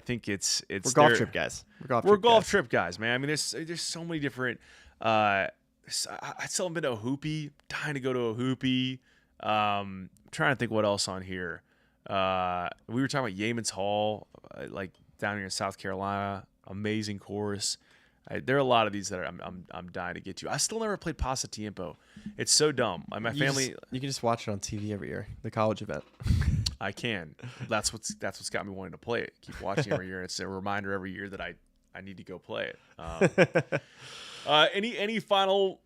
think it's we're golf trip guys. We're golf trip guys, man. I mean, there's so many different. I still haven't been to a hoopie. Dying to go to a hoopie. Trying to think what else on here. We were talking about Yeaman's Hall, like down here in South Carolina. Amazing course. There are a lot of these that I'm dying to get to. I still never played Pasatiempo. It's so dumb. My family. You can just watch it on TV every year. The college event. I can. That's what's got me wanting to play it. Keep watching every year. It's a reminder every year that I need to go play it. Any final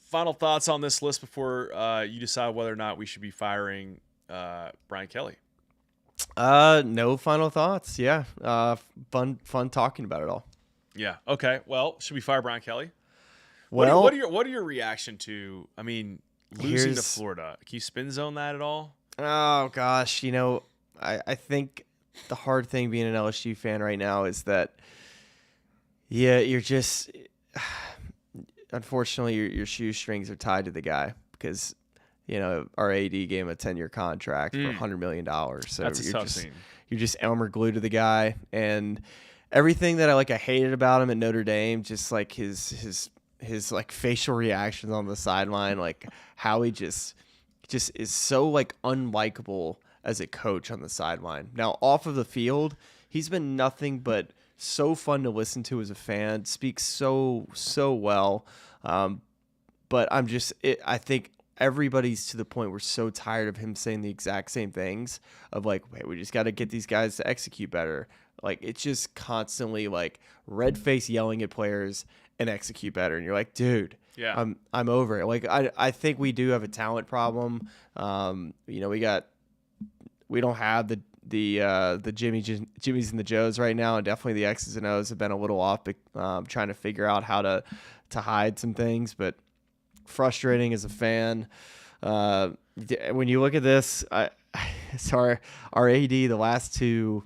thoughts on this list before you decide whether or not we should be firing Brian Kelly? No final thoughts. Yeah. Fun talking about it all. Yeah. Okay. Well, should we fire Brian Kelly? Well, what are your reaction to? I mean, losing to Florida. Can you spin zone that at all? Oh gosh, I think the hard thing being an LSU fan right now is that, you're just, unfortunately, your shoestrings are tied to the guy because, our AD gave him a 10-year contract for $100 million. So that's a tough scene. You're just Elmer glued to the guy, and everything that I hated about him at Notre Dame, just like his like facial reactions on the sideline, like how he just is so unlikable as a coach on the sideline. Now off of the field, he's been nothing but so fun to listen to as a fan. Speaks so well, but I think everybody's to the point we're so tired of him saying the exact same things of wait, we just got to get these guys to execute better. It's just constantly red face yelling at players and execute better, and you're like, dude. Yeah, I'm over it. I think we do have a talent problem. We don't have the Jimmys and the Joes right now, and definitely the X's and O's have been a little off, trying to figure out how to hide some things, but frustrating as a fan. When you look at this, our AD, the last two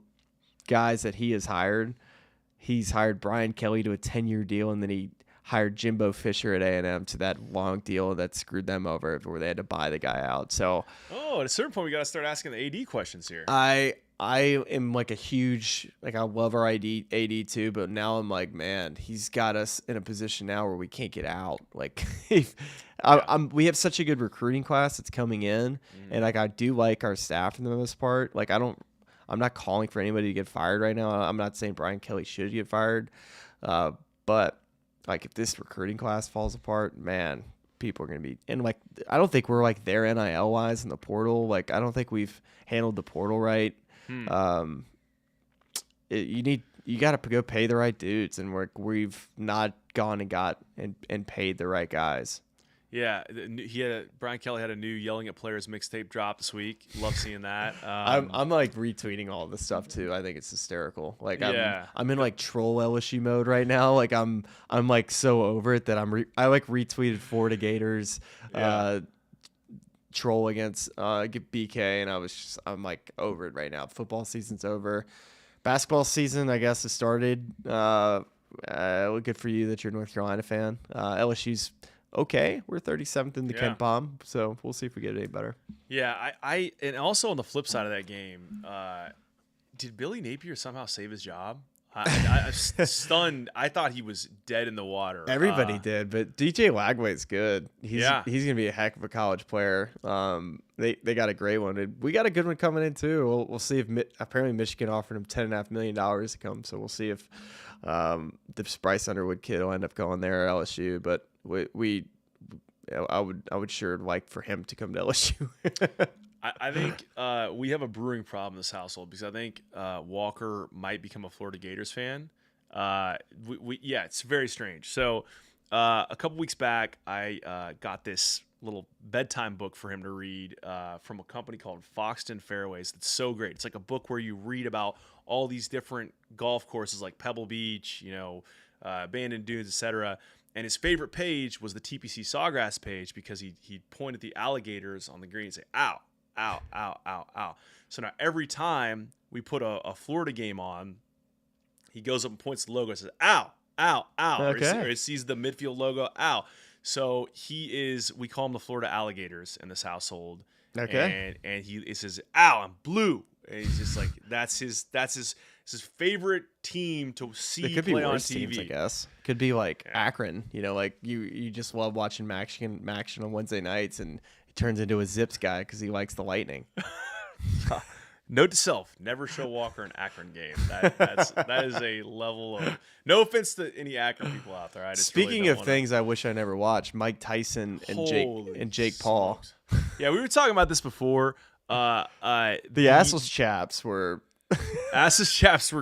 guys that he has hired, he's hired Brian Kelly to a 10-year deal, and then he hired Jimbo Fisher at A&M to that long deal that screwed them over where they had to buy the guy out. So, at a certain point, we got to start asking the AD questions here. I am a huge, I love our AD too, but now I'm man, he's got us in a position now where we can't get out. We have such a good recruiting class that's coming in, and I do like our staff for the most part. I'm not calling for anybody to get fired right now. I'm not saying Brian Kelly should get fired, but if this recruiting class falls apart, man, people are going to be, and I don't think we're their NIL wise in the portal. I don't think we've handled the portal right. You got to go pay the right dudes, and we've not gone and got and paid the right guys. Yeah, Brian Kelly had a new yelling at players mixtape drop this week. Love seeing that. I'm retweeting all this stuff too. I think it's hysterical. I'm in troll LSU mode right now. I'm so over it that I retweeted Florida Gators troll against BK, and I'm over it right now. Football season's over. Basketball season, I guess, has started. Good for you that you're a North Carolina fan. LSU's okay. We're 37th in the Ken Palm, so we'll see if we get any better. Yeah, and also on the flip side of that game, did Billy Napier somehow save his job? I was stunned. I thought he was dead in the water. Everybody did, but DJ Lagway's good. He's gonna be a heck of a college player. They got a great one. We got a good one coming in too. We'll see if apparently Michigan offered him $10.5 million to come, so we'll see if the Bryce Underwood kid will end up going there at LSU. But I would sure like for him to come to LSU. I think we have a brewing problem in this household because I think Walker might become a Florida Gators fan. It's very strange. So a couple weeks back, I got this little bedtime book for him to read from a company called Foxton Fairways. It's so great. It's like a book where you read about all these different golf courses like Pebble Beach, abandoned dunes, etc. And his favorite page was the TPC Sawgrass page because he'd point at the alligators on the green and say, ow, ow, ow, ow, ow. So now every time we put a Florida game on, he goes up and points to the logo and says, ow, ow, ow. Okay. Or he sees the midfield logo, ow. So we call him the Florida Alligators in this household. Okay. And he says, ow, I'm blue. And he's just like, that's his favorite team to see It could play be on worse TV. teams, I guess. Could be like Akron. Like you just love watching Maction on Wednesday nights, and he turns into a Zips guy because he likes the Lightning. Note to self: never show Walker an Akron game. That is a level of no offense to any Akron people out there. Speaking of things I wish I never watched, Mike Tyson and Jake Paul. Yeah, we were talking about this before. The assless chaps were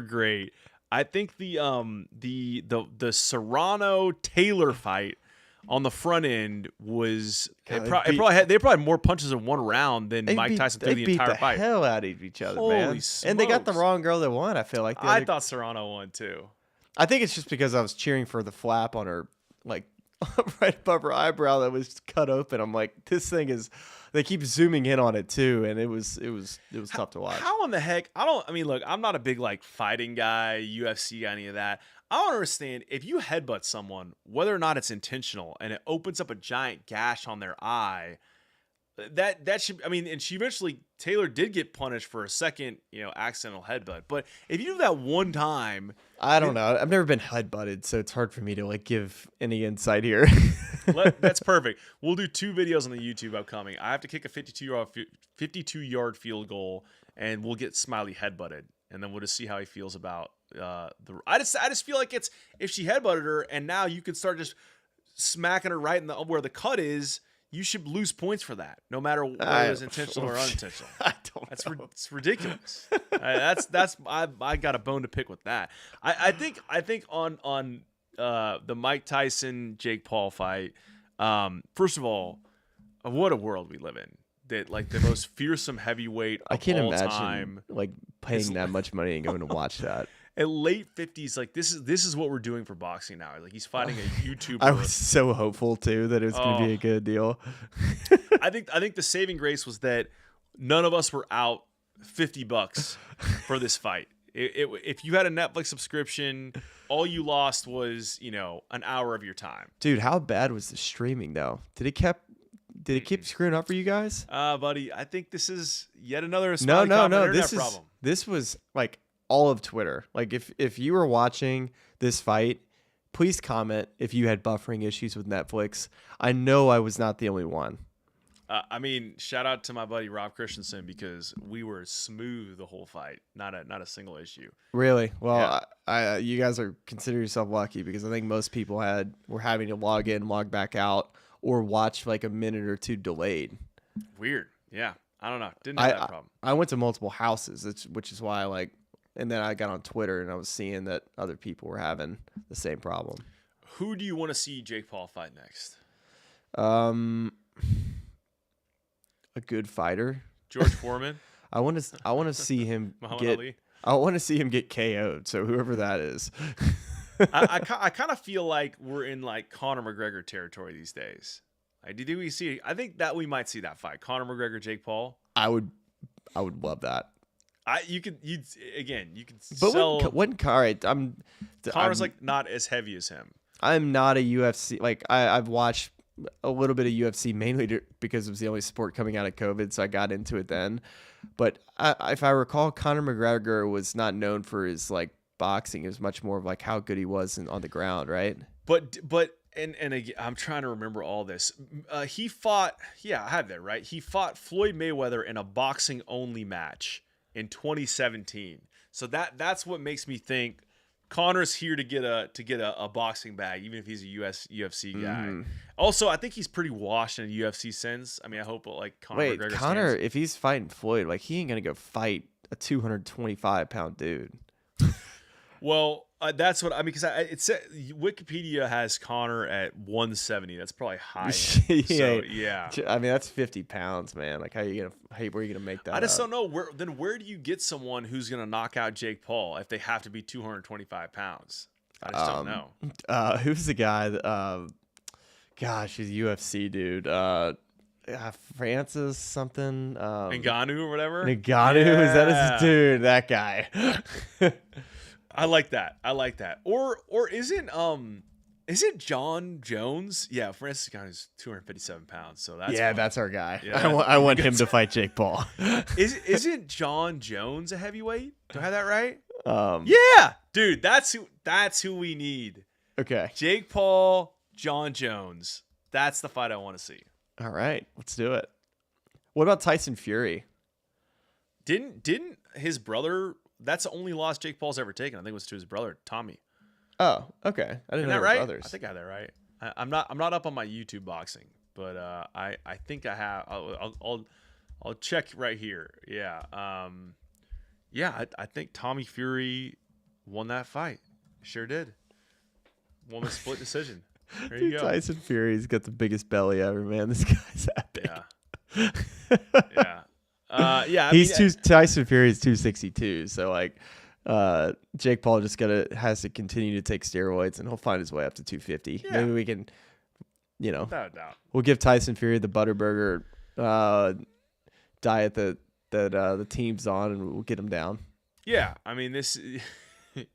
great. I think the Serrano Taylor fight on the front end was they probably had more punches in one round than Mike Tyson threw the entire fight. They beat the hell out of each other, Holy man. smokes. And they got the wrong girl that won. I feel like I thought Serrano won too. I think it's just because I was cheering for the flap on her, like right above her eyebrow that was cut open. I'm like, this thing is. They keep zooming in on it too, and it was tough to watch. How in the heck? Look, I'm not a big fighting guy, UFC guy, any of that. I don't understand if you headbutt someone, whether or not it's intentional, and it opens up a giant gash on their eye. That should. And she eventually Taylor did get punished for a second, accidental headbutt. But if you do that one time, I don't know. I've never been headbutted, so it's hard for me to give any insight here. That's perfect. We'll do 2 videos on the YouTube upcoming. I have to kick a 52-yard field goal, and we'll get Smylie headbutted, and then we'll just see how he feels about I just feel like it's if she headbutted her, and now you can start just smacking her right in where the cut is. You should lose points for that, no matter whether it's intentional or unintentional. I don't know. It's ridiculous. I got a bone to pick with that. I think on the Mike Tyson Jake Paul fight. First of all, what a world we live in. That the most fearsome heavyweight of I can't all imagine time. Paying that much money and going to watch that. At late 50s, this is what we're doing for boxing now. He's fighting a YouTuber. I was so hopeful too that it was going to be a good deal. I think the saving grace was that none of us were out $50 for this fight. If you had a Netflix subscription, all you lost was an hour of your time. Dude, how bad was the streaming though? Did it keep screwing up for you guys? Buddy, I think this is yet another No. internet problem. This was all of Twitter. If you were watching this fight, please comment if you had buffering issues with Netflix. I know I was not the only one. Shout out to my buddy Rob Christensen because we were smooth the whole fight. Not a single issue. Really? Well, yeah. You guys consider yourself lucky because I think most people were having to log in, log back out, or watch a minute or two delayed. Weird. Yeah. I don't know. Didn't have that problem. I went to multiple houses, which is why and then I got on Twitter and I was seeing that other people were having the same problem. Who do you want to see Jake Paul fight next? A good fighter. George Foreman. I want to see him Ali? I want to see him get KO'd. So whoever that is. I kind of feel like we're in Conor McGregor territory these days. Do we see? I think that we might see that fight. Conor McGregor, Jake Paul. I would love that. You could But sell. all right, Conor's not as heavy as him. I'm not a UFC. I've watched a little bit of UFC mainly because it was the only sport coming out of COVID, so I got into it then. But if I recall, Conor McGregor was not known for his boxing. It was much more of like how good he was on the ground, right? But and again, I'm trying to remember all this. He fought. Yeah, I have that right. He fought Floyd Mayweather in a boxing only match in 2017. So that's what makes me think Conor's here to get a boxing bag, even if he's a UFC guy. Also, I think he's pretty washed in a UFC sense. I mean, I hope like Conor Wait, McGregor Conor, stands. if he's fighting Floyd, like he ain't gonna go fight a 225-pound dude. Well, that's what I mean, because it said Wikipedia has Conor at 170. That's probably high. So yeah, I mean that's 50 pounds, man. Like where are you gonna make that? I just up? don't know where do you get someone who's gonna knock out Jake Paul if they have to be 225 pounds? I just don't know. Who's the guy? Gosh, he's a UFC dude. Francis something. Ngannou or whatever. Ngannou, is that his dude? That guy. I like that. Or isn't John Jones? Yeah, Francis Ngannou's 257 pounds. So that's fine. That's our guy. Yeah. I want him to fight Jake Paul. Isn't John Jones a heavyweight? Do I have that right? Yeah, dude, that's who we need. Okay. Jake Paul, John Jones. That's the fight I want to see. All right, let's do it. What about Tyson Fury? Didn't his brother? That's the only loss Jake Paul's ever taken. I think it was to his brother Tommy. Oh, okay. I didn't know that they were right? brothers. I think I had that right. I'm not up on my YouTube boxing, but I think I have. I'll check right here. Yeah. I think Tommy Fury won that fight. Sure did. Won a split decision. There you go. Tyson Fury's got the biggest belly ever, man. This guy's epic. Yeah. Yeah. Tyson Fury's 262, so like Jake Paul just has to continue to take steroids and he'll find his way up to 250. Yeah. Maybe we can, Without a doubt. We'll give Tyson Fury the Butterburger diet that the team's on, and we'll get him down. Yeah, I mean this.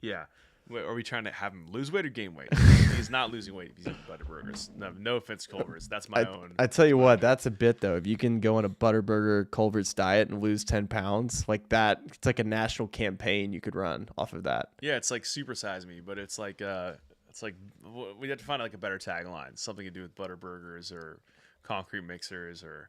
Yeah, are we trying to have him lose weight or gain weight? He's not losing weight if he's eating Butterburgers. No offense, Culver's. That's my own. I tell you what, that's a bit though. If you can go on a Butterburger Culver's diet and lose 10 pounds like that, it's like a national campaign you could run off of that. Yeah, it's like Super Size Me, but it's like we have to find like a better tagline, something to do with Butterburgers or concrete mixers or.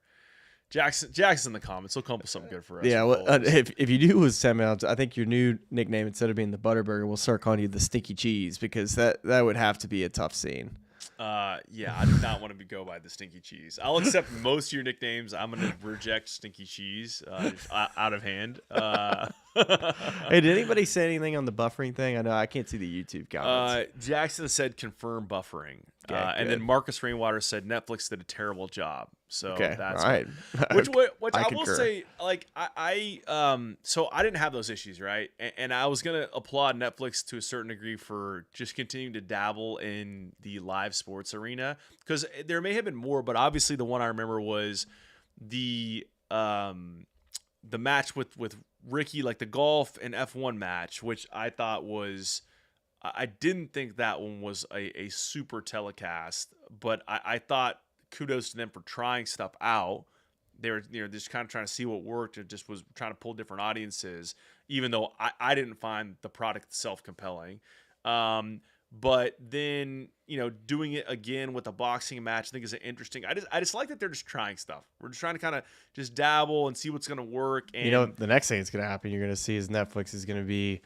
Jackson's in the comments. He'll come up with something good for us. Yeah, well, if you do lose 10 pounds, I think your new nickname, instead of being the Butterburger, we'll start calling you the Stinky Cheese, because that would have to be a tough scene. Yeah, I do not want to go by the Stinky Cheese. I'll accept most of your nicknames. I'm going to reject Stinky Cheese out of hand. Hey, did anybody say anything on the buffering thing? I know I can't see the YouTube comments. Jackson said confirm buffering. Okay, and then Marcus Rainwater said Netflix did a terrible job. So okay, that's all right. Which I will concur. say, like so I didn't have those issues, right? And I was gonna applaud Netflix to a certain degree for just continuing to dabble in the live sports arena, because there may have been more, but obviously the one I remember was the match with Ricky, like the golf and F1 match, which I thought was. I didn't think that one was a super telecast, but I thought kudos to them for trying stuff out. They were just kind of trying to see what worked. It just was trying to pull different audiences, even though I didn't find the product itself compelling. But then doing it again with a boxing match, I think is interesting. I just like that they're just trying stuff. We're just trying to kind of just dabble and see what's going to work. And the next thing that's going to happen, you're going to see is Netflix is going to be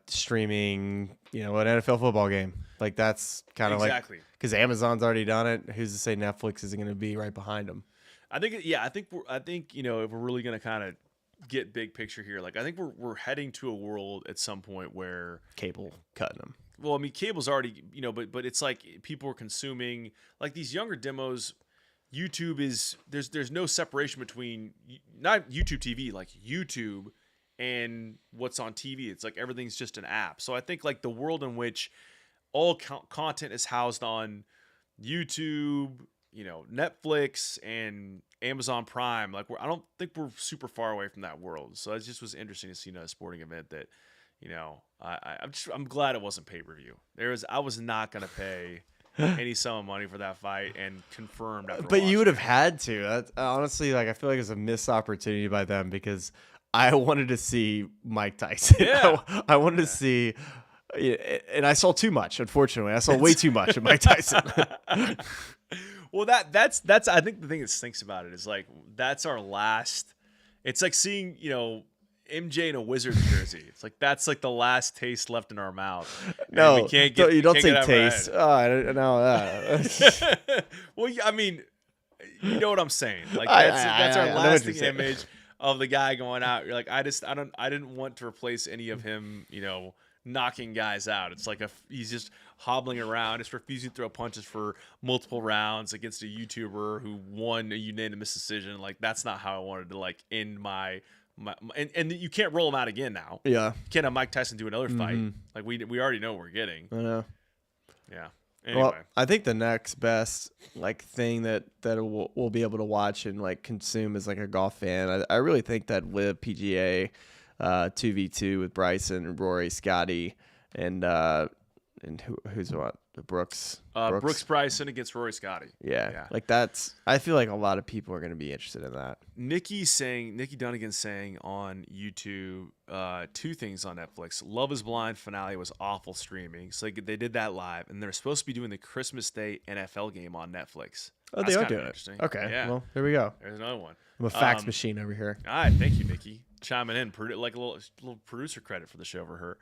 streaming, an NFL football game. Like that's kind of exactly. Like, because Amazon's already done it. Who's to say Netflix isn't going to be right behind them? I think if we're really going to kind of get big picture here, like I think we're heading to a world at some point where cable cutting them. Well, I mean, cable's already, but it's like people are consuming like these younger demos. YouTube is there's no separation between not YouTube TV, like YouTube and what's on TV. It's like everything's just an app. So I think like the world in which all content is housed on YouTube, Netflix and Amazon Prime, like I don't think we're super far away from that world. So it just was interesting to see a sporting event that, I'm glad it wasn't pay-per-view. I was not going to pay any sum of money for that fight, and confirmed after But you would have it. had to. That's, honestly, like I feel like it's a missed opportunity by them, because I wanted to see Mike Tyson. Yeah. I wanted to see, and I saw too much. Unfortunately, I saw way too much of Mike Tyson. Well, that's I think the thing that stinks about it is like that's our last. It's like seeing MJ in a Wizards jersey. It's like that's like the last taste left in our mouth. No, we can't get. You don't can't say get out of our taste. head. Oh, I don't know. Well, I mean, you know what I'm saying. Like I that's our know what you're lasting saying. image of the guy going out. You're like, I didn't want to replace any of him. Knocking guys out. It's like he's just hobbling around, just refusing to throw punches for multiple rounds against a YouTuber who won a unanimous decision. Like that's not how I wanted to like end my and you can't roll him out again now. Yeah, You can't have Mike Tyson do another fight. Like we already know what we're getting. I know. Yeah. Anyway. Well, I think the next best like thing that we'll be able to watch and like consume as like a golf fan, I really think that Live PGA 2v2 with Bryson and Rory, Scotty, and who's what? The Brooks Bryson against Rory Scotty. Yeah. Like that's. I feel like a lot of people are going to be interested in that. Nikki Dunnigan saying on YouTube two things on Netflix. Love is Blind finale was awful streaming. So they did that live, and they're supposed to be doing the Christmas Day NFL game on Netflix. Oh, That's they are kinda doing it. interesting. Okay. Yeah. Well, there we go. There's another one. I'm a fax machine over here. All right, thank you, Nikki, chiming in, like a little producer credit for the show for her.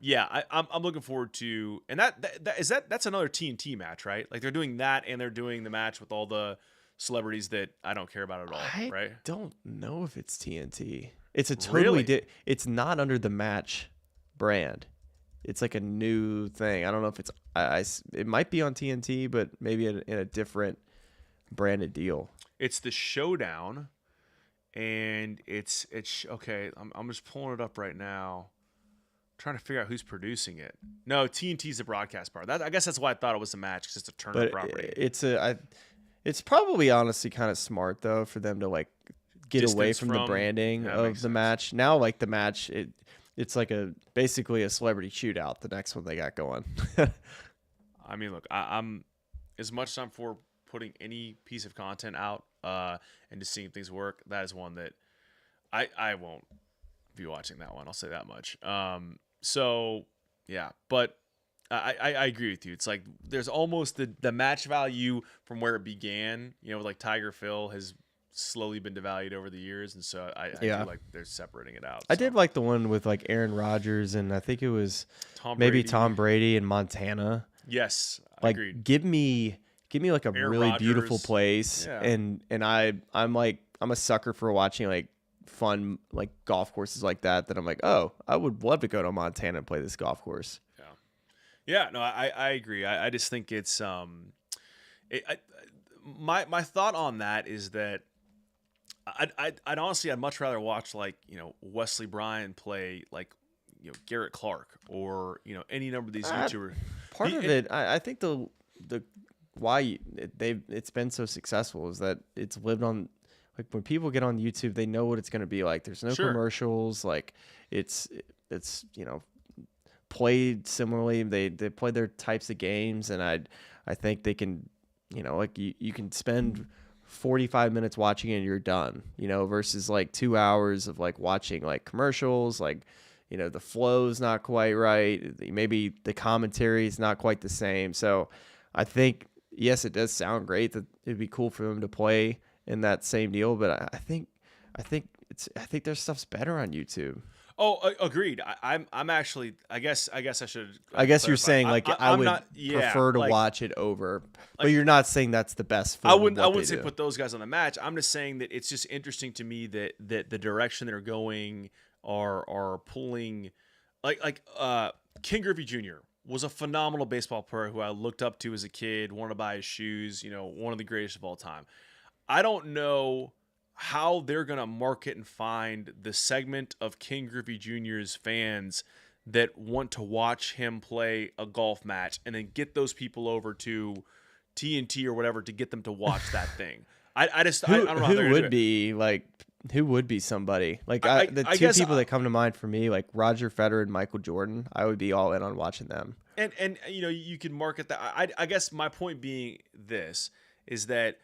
Yeah, I'm looking forward to, and that's another TNT match, right? Like they're doing that, and they're doing the match with all the celebrities that I don't care about at all, right? I don't know if it's TNT. It's a totally. Really? It's not under the Match brand. It's like a new thing. I don't know if it's. It might be on TNT, but maybe in a different branded deal. It's the Showdown, and it's okay. I'm just pulling it up right now, trying to figure out who's producing it. No, TNT's the broadcast part. I guess that's why I thought it was a match, because it's a Turner But property. it's probably honestly kind of smart though for them to like get away Distance from the branding Yeah, of makes the sense. match. Now like the match, it's like basically a celebrity shootout. The next one they got going. I mean, look, I'm as much as I'm for putting any piece of content out and just seeing things work. That is one that I won't be watching that one. I'll say that much. So yeah, but I agree with you. It's like there's almost the match value from where it began. Like Tiger Phil has slowly been devalued over the years, and so I do like they're separating it out. I did like the one with like Aaron Rodgers and I think it was Tom maybe Brady. Tom Brady in Montana. Yes, Like agreed. give me like a Aaron really beautiful Rodgers. place, Yeah. and I'm a sucker for watching like fun like golf courses like that. That I'm like, oh, I would love to go to Montana and play this golf course. Yeah, no, I agree. I just think it's my thought on that is that I'd honestly I'd much rather watch like Wesley Bryan play like Garrett Clark or any number of these YouTubers. Part of it, I think the why it's been so successful is that it's lived on. Like when people get on YouTube, they know what it's going to be like. There's no Sure. commercials. Like it's played similarly. They play their types of games, and I think they can like you can spend 45 minutes watching it and you're done. Versus like 2 hours of like watching like commercials. Like the flow's not quite right. Maybe the commentary is not quite the same. So I think yes, it does sound great that it'd be cool for them to play in that same deal, but I think their stuff's better on YouTube. Oh, agreed. I'm actually. I guess I should. I guess you're clarify. saying like I I'm would not- prefer to like- watch it over, but you're not saying that's the best. I form wouldn't. of I what wouldn't they say do. put those guys on the match. I'm just saying that it's just interesting to me that the direction they're going are pulling, like King Griffey Jr. was a phenomenal baseball player who I looked up to as a kid. Wanted to buy his shoes. One of the greatest of all time. I don't know how they're going to market and find the segment of King Griffey Jr.'s fans that want to watch him play a golf match and then get those people over to TNT or whatever to get them to watch that thing. I don't know how they're Who gonna do would it. be like? Who would be somebody like the I two guess people that come to mind for me, like Roger Federer and Michael Jordan? I would be all in on watching them. And you can market that. I guess my point being this is that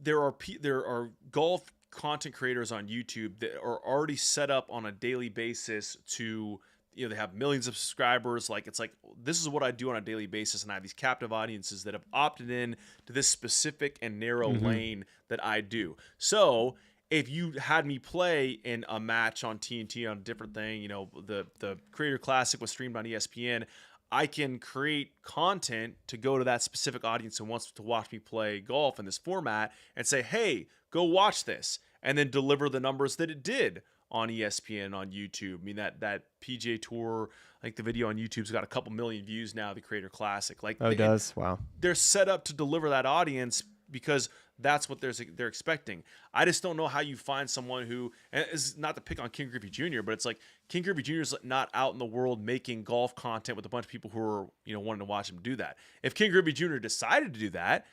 there are golf content creators on YouTube that are already set up on a daily basis to, you know, they have millions of subscribers. Like, it's like, this is what I do on a daily basis. And I have these captive audiences that have opted in to this specific and narrow lane that I do. So if you had me play in a match on TNT on a different thing, you know, the Creator Classic was streamed on ESPN, I can create content to go to that specific audience who wants to watch me play golf in this format and say, hey, go watch this, and then deliver the numbers that it did on ESPN, on YouTube. I mean, that PGA Tour, like the video on YouTube's got a couple million views now, the Creator Classic. Like, Oh, it does? Wow. They're set up to deliver that audience because that's what they're expecting. I just don't know how you find someone who, and it's not to pick on King Griffey Jr., but it's like King Griffey Jr. is not out in the world making golf content with a bunch of people who are, you know, wanting to watch him do that. If King Griffey Jr. decided to do that,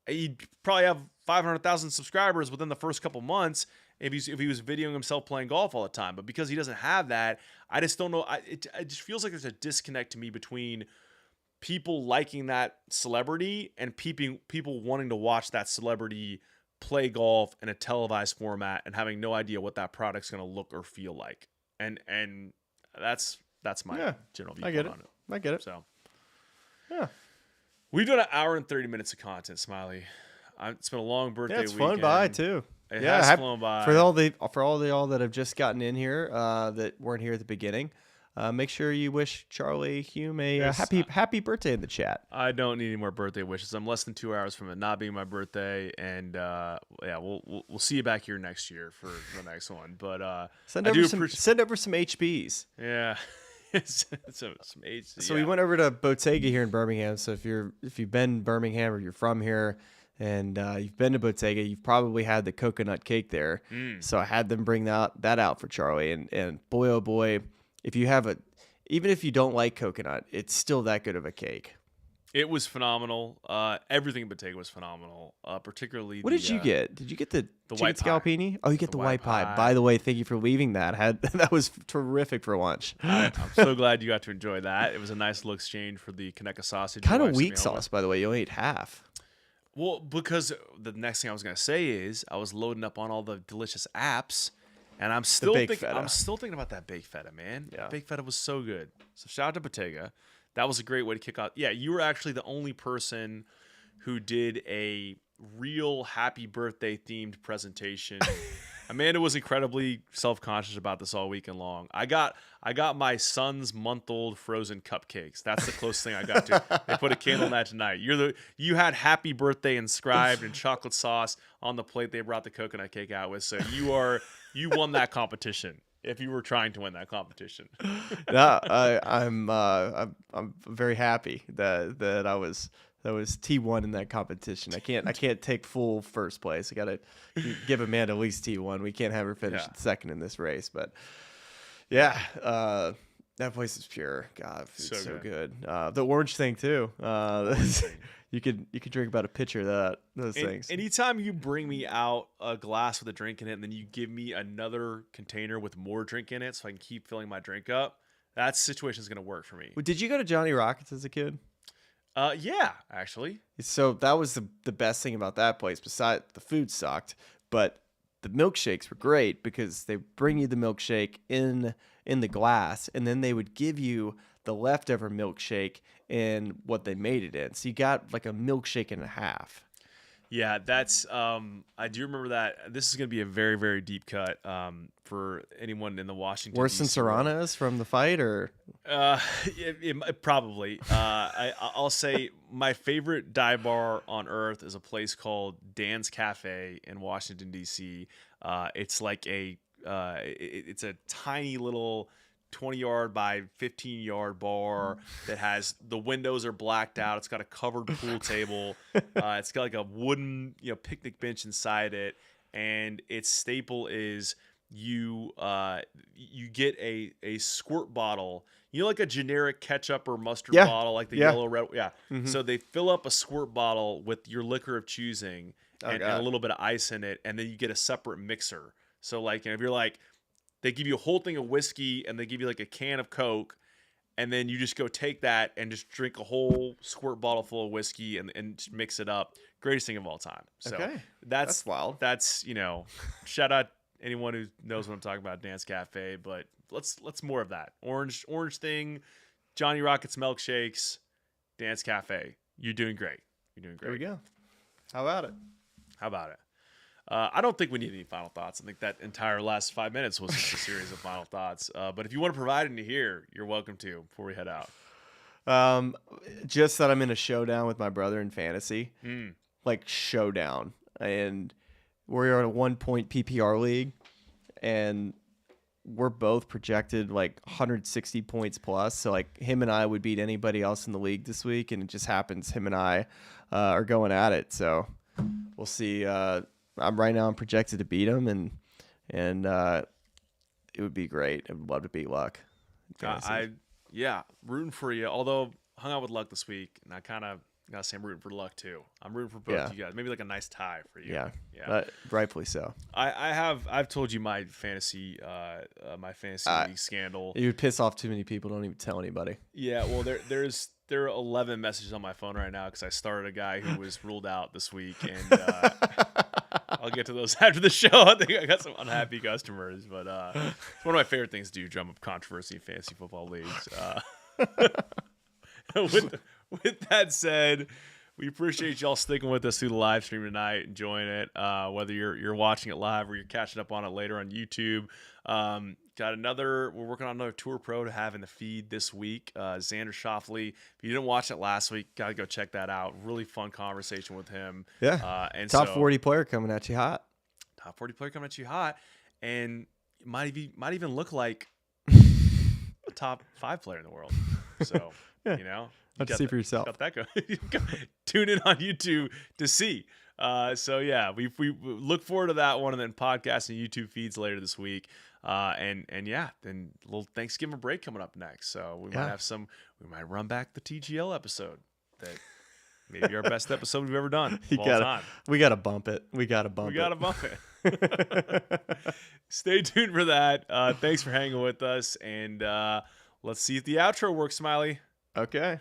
he'd probably have 500,000 subscribers within the first couple months if he was videoing himself playing golf all the time. But because he doesn't have that, I just don't know. It just feels like there's a disconnect to me between people liking that celebrity and people wanting to watch that celebrity play golf in a televised format and having no idea what that product's going to look or feel like. And that's my general view on it. I get it. So, yeah. We've done an hour and 30 minutes of content, Smylie. It's been a long birthday Yeah, it's weekend. flown by too. It has flown by. For all the y'all that have just gotten in here that weren't here at the beginning, make sure you wish Charlie Hulme a happy birthday in the chat. I don't need any more birthday wishes. I'm less than 2 hours from it not being my birthday, and we'll see you back here next year for the next one. But send over some HBs. Yeah. some HBs. So we went over to Bottega here in Birmingham. So if you've been in Birmingham or you're from here and you've been to Bottega, you've probably had the coconut cake there. So I had them bring that out for Charlie, and boy oh boy, if you have even if you don't like coconut, it's still that good of a cake. It was phenomenal. Everything in Bottega was phenomenal. Particularly. What did you get? Did you get the white pie. scalpini? Oh, you get the white pie. By the way, thank you for leaving that. That was terrific for lunch. I'm so glad you got to enjoy that. It was a nice little exchange for the Kaneka sausage. Kind of weak sauce, by the way. You only ate half. Well, because the next thing I was gonna say is I was loading up on all the delicious apps. And I'm still thinking about that baked feta, man. Yeah. Baked feta was so good. So shout out to Bottega. That was a great way to kick off. Yeah, you were actually the only person who did a real happy birthday themed presentation. Amanda was incredibly self-conscious about this all weekend long. I got my son's month-old frozen cupcakes. That's the closest thing I got to. They put a candle on that tonight. You had happy birthday inscribed in chocolate sauce on the plate they brought the coconut cake out with. So you won that competition. If you were trying to win that competition. No, I'm very happy that I was T1 in that competition. I can't take full first place. I gotta give Amanda at least T1. We can't have her finish second in this race. But yeah, that place is pure. God, food's so good. The orange thing too. You could drink about a pitcher of those things. Anytime you bring me out a glass with a drink in it, and then you give me another container with more drink in it, so I can keep filling my drink up, that situation is gonna work for me. Did you go to Johnny Rockets as a kid? Yeah, actually. So that was the best thing about that place. Besides, the food sucked, but the milkshakes were great because they bring you the milkshake in the glass, and then they would give you the leftover milkshake in what they made it in. So you got like a milkshake and a half. Yeah, that's I do remember that. This is going to be a very, very deep cut for anyone in the Washington Worse than Serrano's from the fight, or probably. I'll say my favorite dive bar on earth is a place called Dan's Cafe in Washington D.C. It's like it's a tiny little 20-yard by 15-yard bar that has the windows are blacked out. It's got a covered pool table. It's got like a wooden picnic bench inside it, and its staple is you get a squirt bottle. Like a generic ketchup or mustard bottle, like the yellow red. Yeah. Mm-hmm. So they fill up a squirt bottle with your liquor of choosing and a little bit of ice in it, and then you get a separate mixer. So like if you're like, they give you a whole thing of whiskey and they give you like a can of Coke, and then you just go take that and just drink a whole squirt bottle full of whiskey and just mix it up. Greatest thing of all time. So Okay. that's wild. That's, shout out anyone who knows what I'm talking about, Dance Cafe, but let's more of that. Orange thing, Johnny Rockets milkshakes, Dance Cafe. You're doing great. There we go. How about it? I don't think we need any final thoughts. I think that entire last 5 minutes was just a series of final thoughts. But if you want to provide any here, you're welcome to before we head out. Just that I'm in a showdown with my brother in fantasy. Like showdown. And we're in a 1-point PPR league. And we're both projected like 160 points plus. So like him and I would beat anybody else in the league this week. And it just happens him and I are going at it. So we'll see. I'm projected to beat him, and it would be great. I would love to beat Luck. Rooting for you. Although hung out with Luck this week, and I kind of gotta say I'm rooting for Luck too. I'm rooting for both you guys. Maybe like a nice tie for you. Yeah. But rightfully so. I've told you my fantasy league scandal. You would piss off too many people. Don't even tell anybody. Yeah. Well, there are 11 messages on my phone right now because I started a guy who was ruled out this week, and I'll get to those after the show. I think I got some unhappy customers, but it's one of my favorite things to do, drum up controversy in fantasy football leagues. With that said, we appreciate y'all sticking with us through the live stream tonight, enjoying it. Whether you're watching it live or you're catching up on it later on YouTube. We're working on another Tour Pro to have in the feed this week. Xander Schauffele. If you didn't watch it last week, gotta go check that out. Really fun conversation with him. Yeah. And top 40 player coming at you hot. Top 40 player coming at you hot, and might even look like a top 5 player in the world. So Let's see for yourself. Got that go. Tune in on YouTube to see. We look forward to that one, and then podcast and YouTube feeds later this week. Then a little Thanksgiving break coming up next. So we might run back the TGL episode that maybe our best episode we've ever done. We gotta bump it. We gotta bump it. Stay tuned for that. Thanks for hanging with us, and let's see if the outro works, Smylie. Okay.